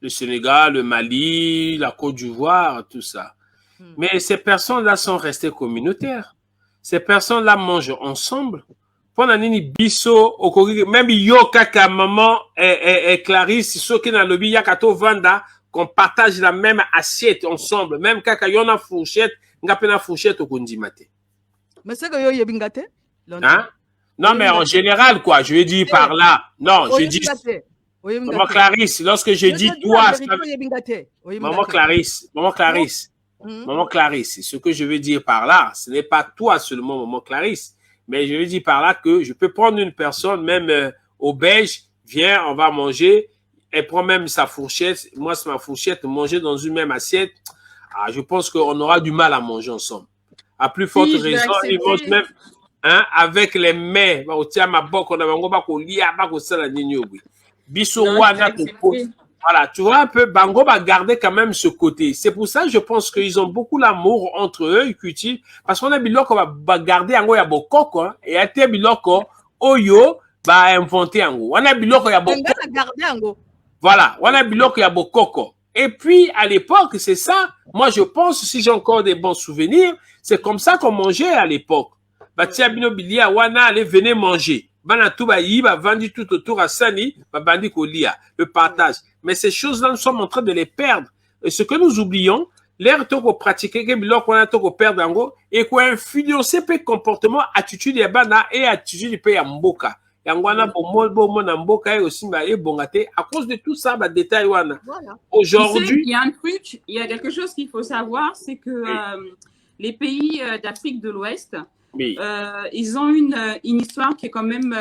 Le Sénégal, le Mali, la Côte d'Ivoire, tout ça. Mais ces personnes-là sont restées communautaires. Ces personnes-là mangent ensemble. Pendant nini biso même yo kaka maman et Clarisse soki na lobi yakato vanda qu'on partage la même assiette ensemble, même kaka yo na fourchette ngape na fourchette okundimate. Mais c'est que yo yebingate. Hein? Non, mais en général, quoi, je veux dire par là. Non, je dis. Maman Clarisse, lorsque je dis toi, maman Clarisse, maman Clarisse, ce que je veux dire par là, ce n'est pas toi seulement, maman Clarisse, mais je veux dire par là que je peux prendre une personne, même au belge, viens, on va manger, elle prend même sa fourchette, moi c'est ma fourchette, manger dans une même assiette, ah, je pense qu'on aura du mal à manger ensemble. À plus forte raison, ils mangent même avec les mains. Voilà, tu vois un peu, Bango va garder quand même ce côté. C'est pour ça que je pense qu'ils ont beaucoup l'amour entre eux, ils cultivent. Parce qu'on a biloko va garder en gros, il y a beaucoup, quoi. Et à tes biloko, Oyo va inventer en gros. On a biloko, il y a beaucoup. Voilà, on a biloko, il y a beaucoup. Et puis, à l'époque, c'est ça. Moi, je pense, si j'ai encore des bons souvenirs, c'est comme ça qu'on mangeait à l'époque. Batia bino bilia, wana, allez, venez manger. Bana tout ba yiba, vendu tout autour à Sani, ba bandi kolia, le partage. Mais ces choses-là, nous sommes en train de les perdre. Et ce que nous oublions, l'air toko pratiquer, que bilok wana toko perdre en gros, et quoi influencer pe comportement, attitude ya bana et attitude pe ya mboka. Yangwana bo na mboka et aussi ba e bongate à cause de tout ça, ba détail wana. Aujourd'hui, il y a un truc, il y a quelque chose qu'il faut savoir, c'est que les pays d'Afrique de l'Ouest, oui. Ils ont une histoire qui est quand même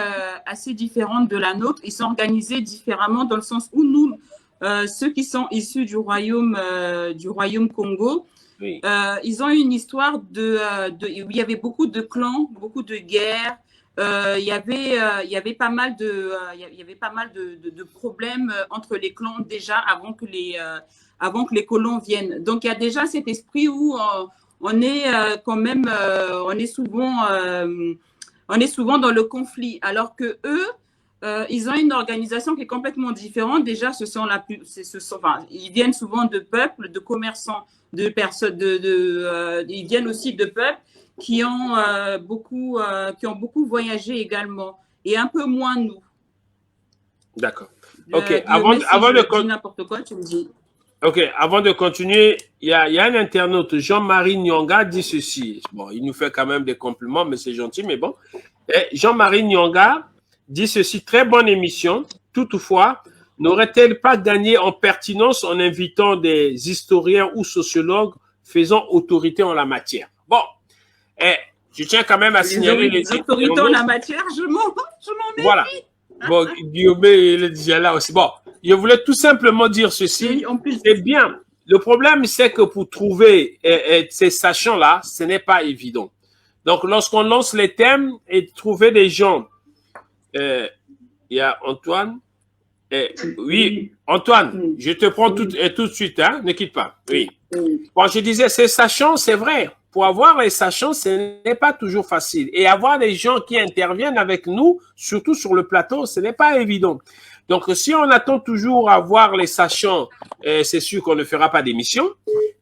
assez différente de la nôtre. Ils sont organisés différemment dans le sens où nous, ceux qui sont issus du royaume Congo, oui. Ils ont une histoire où il y avait beaucoup de clans, beaucoup de guerres. Il y avait pas mal de problèmes entre les clans déjà avant que les colons viennent. Donc il y a déjà cet esprit où on est quand même, on est souvent dans le conflit, alors que eux, ils ont une organisation qui est complètement différente. Déjà, ils viennent souvent de peuples, de commerçants, de personnes, ils viennent aussi de peuples qui ont beaucoup voyagé également, et un peu moins nous. D'accord. Ok. Avant de n'importe quoi, tu me dis. Ok, avant de continuer, il y a un internaute, Jean-Marie Nyonga, dit ceci. Bon, il nous fait quand même des compliments, mais c'est gentil, mais bon. Jean-Marie Nyonga dit ceci, très bonne émission. Toutefois, n'aurait-elle pas gagné en pertinence en invitant des historiens ou sociologues faisant autorité en la matière? Bon, je tiens quand même à signaler les autorités en la matière, je m'en mets. Voilà. Bon, Guillaume, il est déjà là aussi. Bon, je voulais tout simplement dire ceci. C'est bien. Le problème, c'est que pour trouver ces sachants-là, ce n'est pas évident. Donc, lorsqu'on lance les thèmes et trouver des gens, il y a Antoine. Oui, Antoine, je te prends tout de suite, hein, ne quitte pas. Oui. Bon, je disais, ces sachants, c'est vrai. Pour avoir les sachants, ce n'est pas toujours facile. Et avoir des gens qui interviennent avec nous, surtout sur le plateau, ce n'est pas évident. Donc, si on attend toujours à voir les sachants, c'est sûr qu'on ne fera pas d'émission.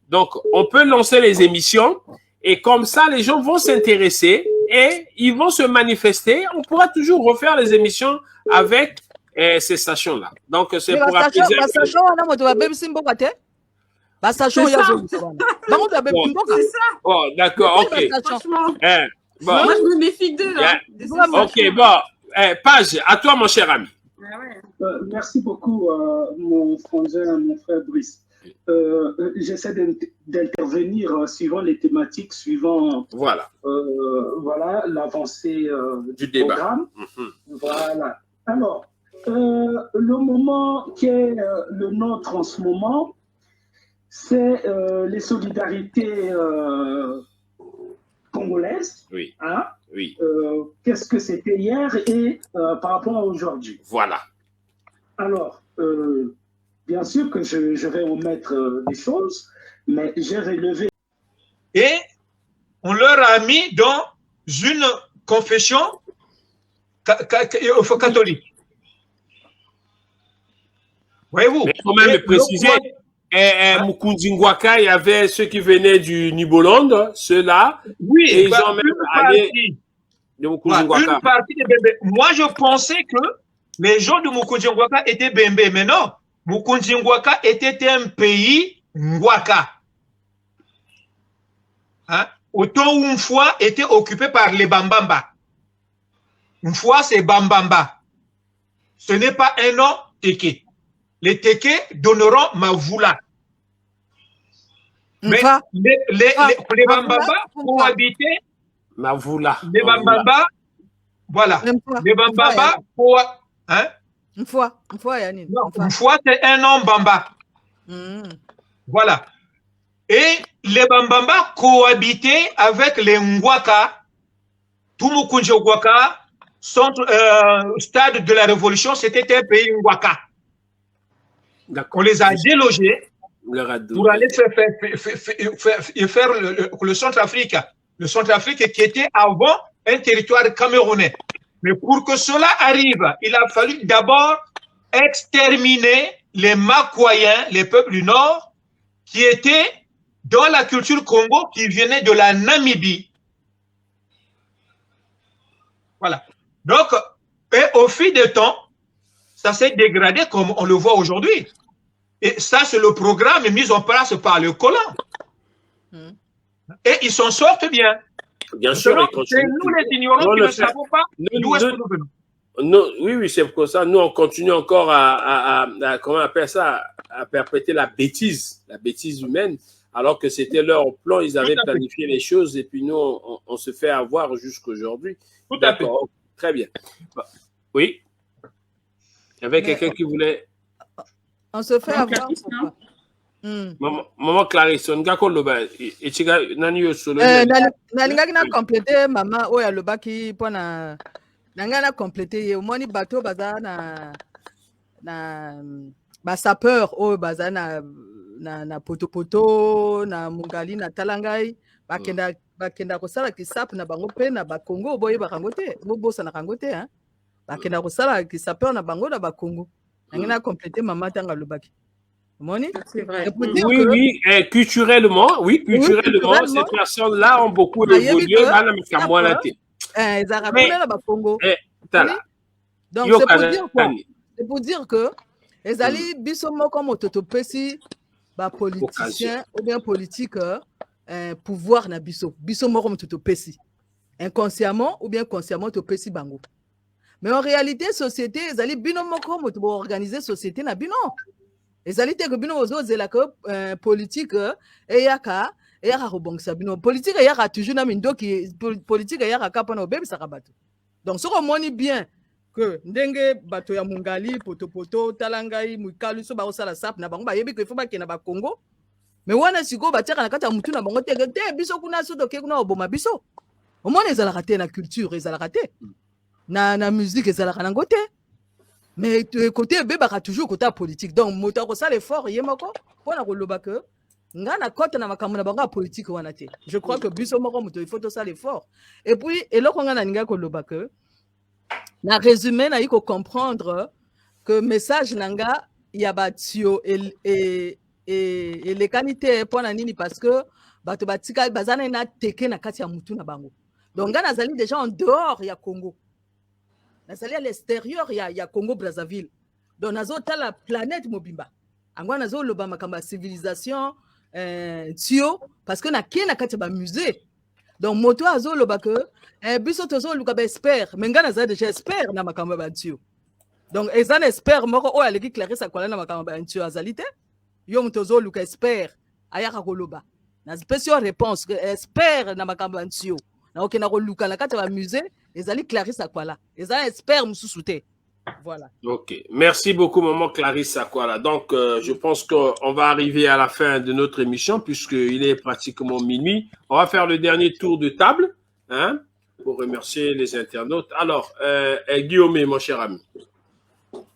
Donc, on peut lancer les émissions et comme ça, les gens vont s'intéresser et ils vont se manifester. On pourra toujours refaire les émissions avec ces sachants-là. Donc, c'est pour apaiser. C'est ça. Oh, d'accord, ok. Bon. Moi, je me méfie d'eux. Ok, bon. Page, à toi, mon cher ami. Merci beaucoup, mon frère Brice. J'essaie d'intervenir suivant les thématiques, suivant voilà l'avancée du programme. Voilà. Alors, le moment qui est le nôtre en ce moment, c'est les solidarités congolaises. Oui. Hein? Oui. Qu'est-ce que c'était hier et par rapport à aujourd'hui. Voilà. Alors, bien sûr que je vais omettre des choses, mais j'ai relevé. Et on leur a mis dans une confession catholique. Voyez-vous? Mais il faut même préciser, Mukunzi Ngwaka, il y avait ceux qui venaient du Niboland, ceux-là. Oui, et ils ont même allé de Mukunzi Ngwaka. Une partie des Bembe. Moi, je pensais que les gens de Mukunzi Ngwaka étaient Bembe, mais non. Mukunzi Ngwaka était un pays Ngwaka. Hein? Autant une fois était occupé par les Bambamba. Une fois, c'est Bambamba. Ce n'est pas un nom Teke. Les Teke donneront Mavula. Mais les Bambamba cohabitaient. Mavula. Les Bambamba, voilà. Les Bambamba, hein? Une fois, Yannick. Une fois, c'est un nom Bamba. Voilà. Et les Bambamba cohabitaient avec les Ngwaka. Tout Mukunzi Ngwaka, stade de la Révolution, c'était un pays Ngwaka. On les a délogés pour aller faire le Centrafrique. Le Centrafrique qui était avant un territoire camerounais. Mais pour que cela arrive, il a fallu d'abord exterminer les Makwaïens, les peuples du Nord, qui étaient dans la culture Congo, qui venaient de la Namibie. Voilà. Donc, et au fil du temps, ça s'est dégradé comme on le voit aujourd'hui. Et ça, c'est le programme mis en place par le colon. Et ils s'en sortent bien. Bien sûr, c'est nous les ignorants qui ne savons pas d'où est-ce que nous venons. Oui, c'est pour ça. Nous, on continue encore comment on appelle ça, à perpétrer la bêtise humaine, alors que c'était leur plan, ils avaient planifié les choses, et puis nous, on se fait avoir jusqu'aujourd'hui. Tout à fait. Très bien. Oui. Il y avait quelqu'un qui voulait... On se fait avoir. Maman Clarisse, on a na complété maman oya lobaki pona na complété moni bateau baza na ba sapeur o baza na poto na mungali na talangai bakenda kosala kisapu na bango pe na bakongo boye bakangote bobosa na kangote hein bakenda kosala kisapu na bango na bakongo na complété maman tanga lobaki. C'est vrai. Oui, culturellement, ces personnes-là ont beaucoup évolué. Donc, c'est pour dire que les alliés bisommo comme autotopesi, politiciens ou bien politique, pouvoir na bisommo comme autotopesi, inconsciemment ou bien consciemment autopesi bango. Mais en réalité, société, les alliés binomo comme organiser société na bino. Les alliés que bino ozo zelaka politique et yaka rebongisa bino politique et yaka toujours na mindo qui politique et yaka kapana obebi sakabato. Donc ce qu'on moni bien que ndenge bato ya mungali poto talangai mukalu so ba osala sap na bango ba yebi que faut ba kena ba Congo mais wana siko ba tiaka na kata mutu na bango te biso kuna so doke kuna oboma biso au moins les alaka te na culture les alaka te na musique les alaka na ngote. Mais côté bébé toujours côté politique donc moto ko ça l'effort yemako pona ko loba que ngana kota na makambo na banga politique wana te. Je crois que biso moko moto il faut tout ça l'effort et puis eloko ngana ninga ko loba que na résumé na iko comprendre que message nanga ya batio et les qualités pona nini parce que bato batika bazana na teke na kati ya mutu na bango donc ngana zali déjà en dehors ya Congo. Nazali à l'extérieur, il y a Congo Brazzaville. Donc nazo la planète mobimba. Angwa nazo loba makamba civilisation tio parce que na kena kati ba musée. Donc moto azo loba que biso tozo luka ba expert, menga naza déjà expert na makamba ba tio. Donc ezana expert moko o aleki Clarisse akola na makamba ba tio azalite. Yo mtozo luka expert ayaka koloba. Na spécial réponse que expert na makamba ba tio. Na okena ko luka na kati ba musée. Les alliés Clarisse Akwala, les alliés experts Moussouté. Voilà. Ok. Merci beaucoup, maman Clarisse Akwala. Donc, je pense qu'on va arriver à la fin de notre émission puisqu'il est pratiquement minuit. On va faire le dernier tour de table hein, pour remercier les internautes. Alors, Guillaume, mon cher ami.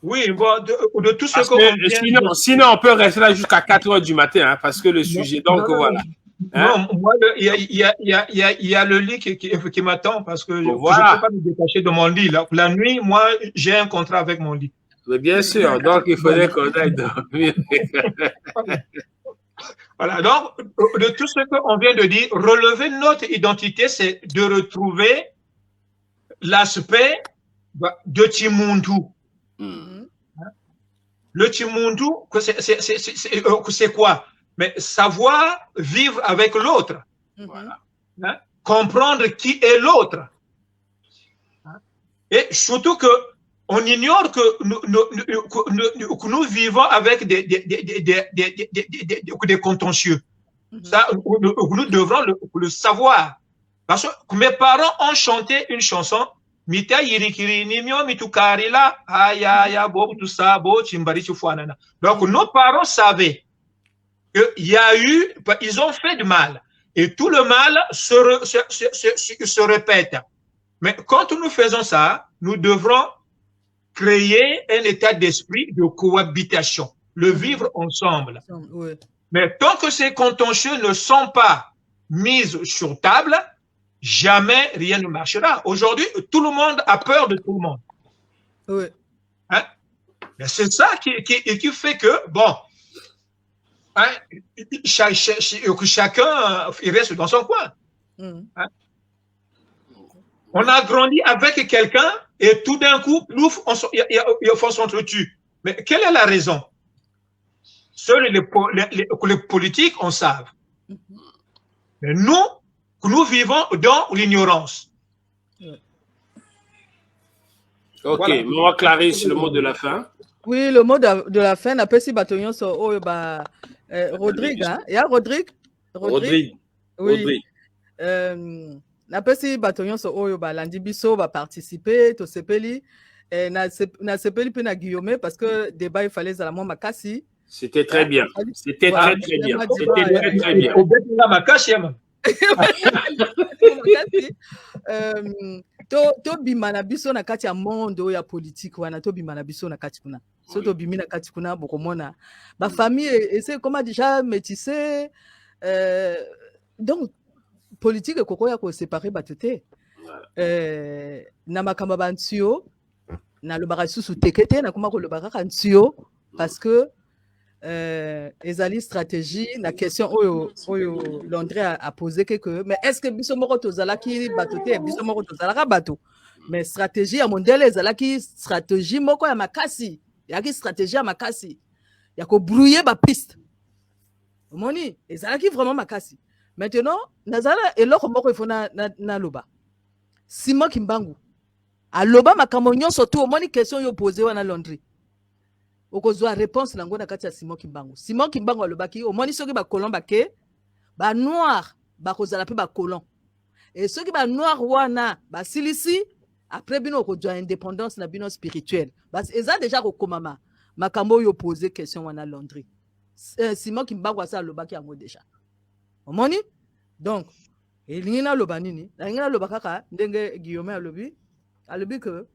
Oui, bon, de tout ce qu'on sinon, on peut rester là jusqu'à 4 heures du matin hein, parce que le sujet. Donc, voilà. Hein? Non, moi, il y a le lit qui m'attend parce que je ne peux pas me détacher de mon lit. La nuit, moi, j'ai un contrat avec mon lit. Mais bien sûr, donc il fallait qu'on aille dormir. Voilà, donc, de tout ce qu'on vient de dire, relever notre identité, c'est de retrouver l'aspect de Timundu. Le Timundu, c'est quoi? Mais savoir vivre avec l'autre. Voilà. Hein? Comprendre qui est l'autre. Et surtout que on ignore que nous vivons avec des contentieux. Ça, nous devrons le savoir. Parce que mes parents ont chanté une chanson, Mita Yirikiri Nimio Mitukarila, Aya, Bob, tout ça, Bo, Chimbari, Chufuanana. Donc, nos parents savaient qu'il y a eu, ils ont fait du mal. Et tout le mal se répète. Mais quand nous faisons ça, nous devrons créer un état d'esprit de cohabitation, le vivre ensemble. Oui. Mais tant que ces contentieux ne sont pas mis sur table, jamais rien ne marchera. Aujourd'hui, tout le monde a peur de tout le monde. Oui. Hein? Mais c'est ça qui fait que, bon, hein, chacun il reste dans son coin. Hein? On a grandi avec quelqu'un et tout d'un coup, plouf, on s'entretue. Mais quelle est la raison? Seuls les politiques en savent. Mais nous vivons dans l'ignorance. Ok, Voilà. Maman Clarisse, le mot de la fin. Oui, le mot de la fin, n'a pas si bâtonnion sur Rodrigue, hein? Il y a Rodrigue. Rodrigue. Oui. Na pesi bâtonnion sur Oyoba, Landi Bisso va participer, to sepeli, na sepeli pe na Guillaume parce que débat il fallait à la moi Makassi. C'était très bien. C'était très très bien. C'était très très bien. To bimana biso na kati ya monde ya politique wana to bimana biso na kati kuna. So to bimina kati kuna bokomona ba famille et c'est comment déjà métissé donc politique koko ya ko séparer batete na makamba bantio na le barasusu tekete na kuma ko le baraka ntio parce que ezali stratégie na question oyo Londré a posé que mais est-ce que biso moko tozalaki batote biso moko tozalaka bato mais stratégie ya mondele ezalaki stratégie moko ya makasi yaki stratégie ya makasi ya ko brouiller ba piste omoni ezalaki vraiment makasi. Maintenant nazala eloko moko ifona na loba Simon Kimbangu aloba makambo nyonso tu omoni question yo posé wana Londré okozwa réponse nango na kati ya Simon Kimbangu alobaki omoni soki ba colon bake ba noir bakozala pe ba colon et soki ba noir wana ba silisi après bino okozwa indépendance na bino spirituelle parce eza déjà kokomama makambo yo posé question wana Londré Simon Kimbangu asa alobaki yango déjà omoni donc elingi na loba nini nalingi na loba kaka ndenge Guillaume alobi que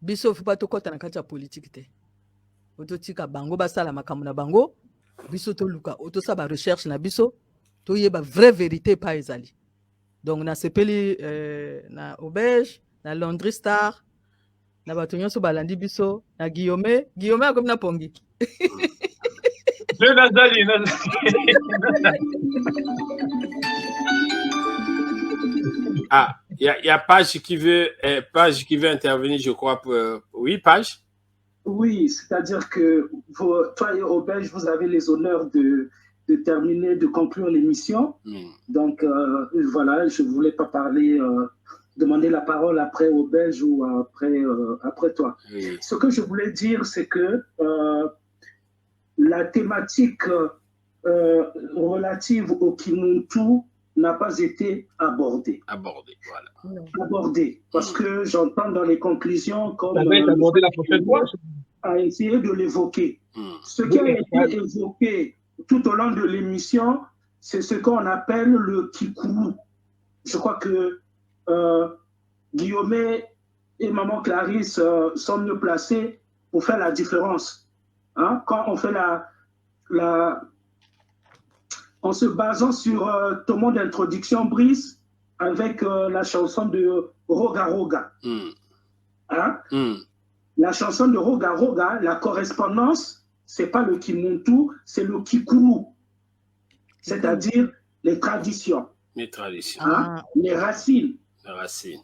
biso faut pas to kota na kati ya politique te ototika bango basala makambo na bango biso to luka otosa ba recherche na biso to yeba vraie vérité pa ezali donc na sepeli na Auberge na Londré Star na bato nyonso balandi biso na Guillaume akomi na pongi Ah, il y a Page qui veut intervenir, je crois. Oui, Page? Oui, c'est-à-dire que toi et Auberge, vous avez les honneurs de terminer, de conclure l'émission. Donc, voilà, je ne voulais pas demander la parole après Auberge ou après toi. Oui. Ce que je voulais dire, c'est que la thématique relative au Kimuntu n'a pas été abordée. Voilà. Abordée, parce que j'entends dans les conclusions comme ça va être abordé la prochaine fois. A essayé de l'évoquer. Ce qui a été évoqué tout au long de l'émission, c'est ce qu'on appelle le Kikoulou. Je crois que Guillaume et Maman Clarisse sont mieux placés pour faire la différence. Hein? Quand on fait en se basant sur ton mot d'introduction, Brice, avec la chanson de Roga Roga. Hein? la chanson de Roga Roga, la correspondance, c'est pas le Kimuntu, c'est le Kikuru. C'est-à-dire les traditions. Les traditions. Hein, les racines. Les racines.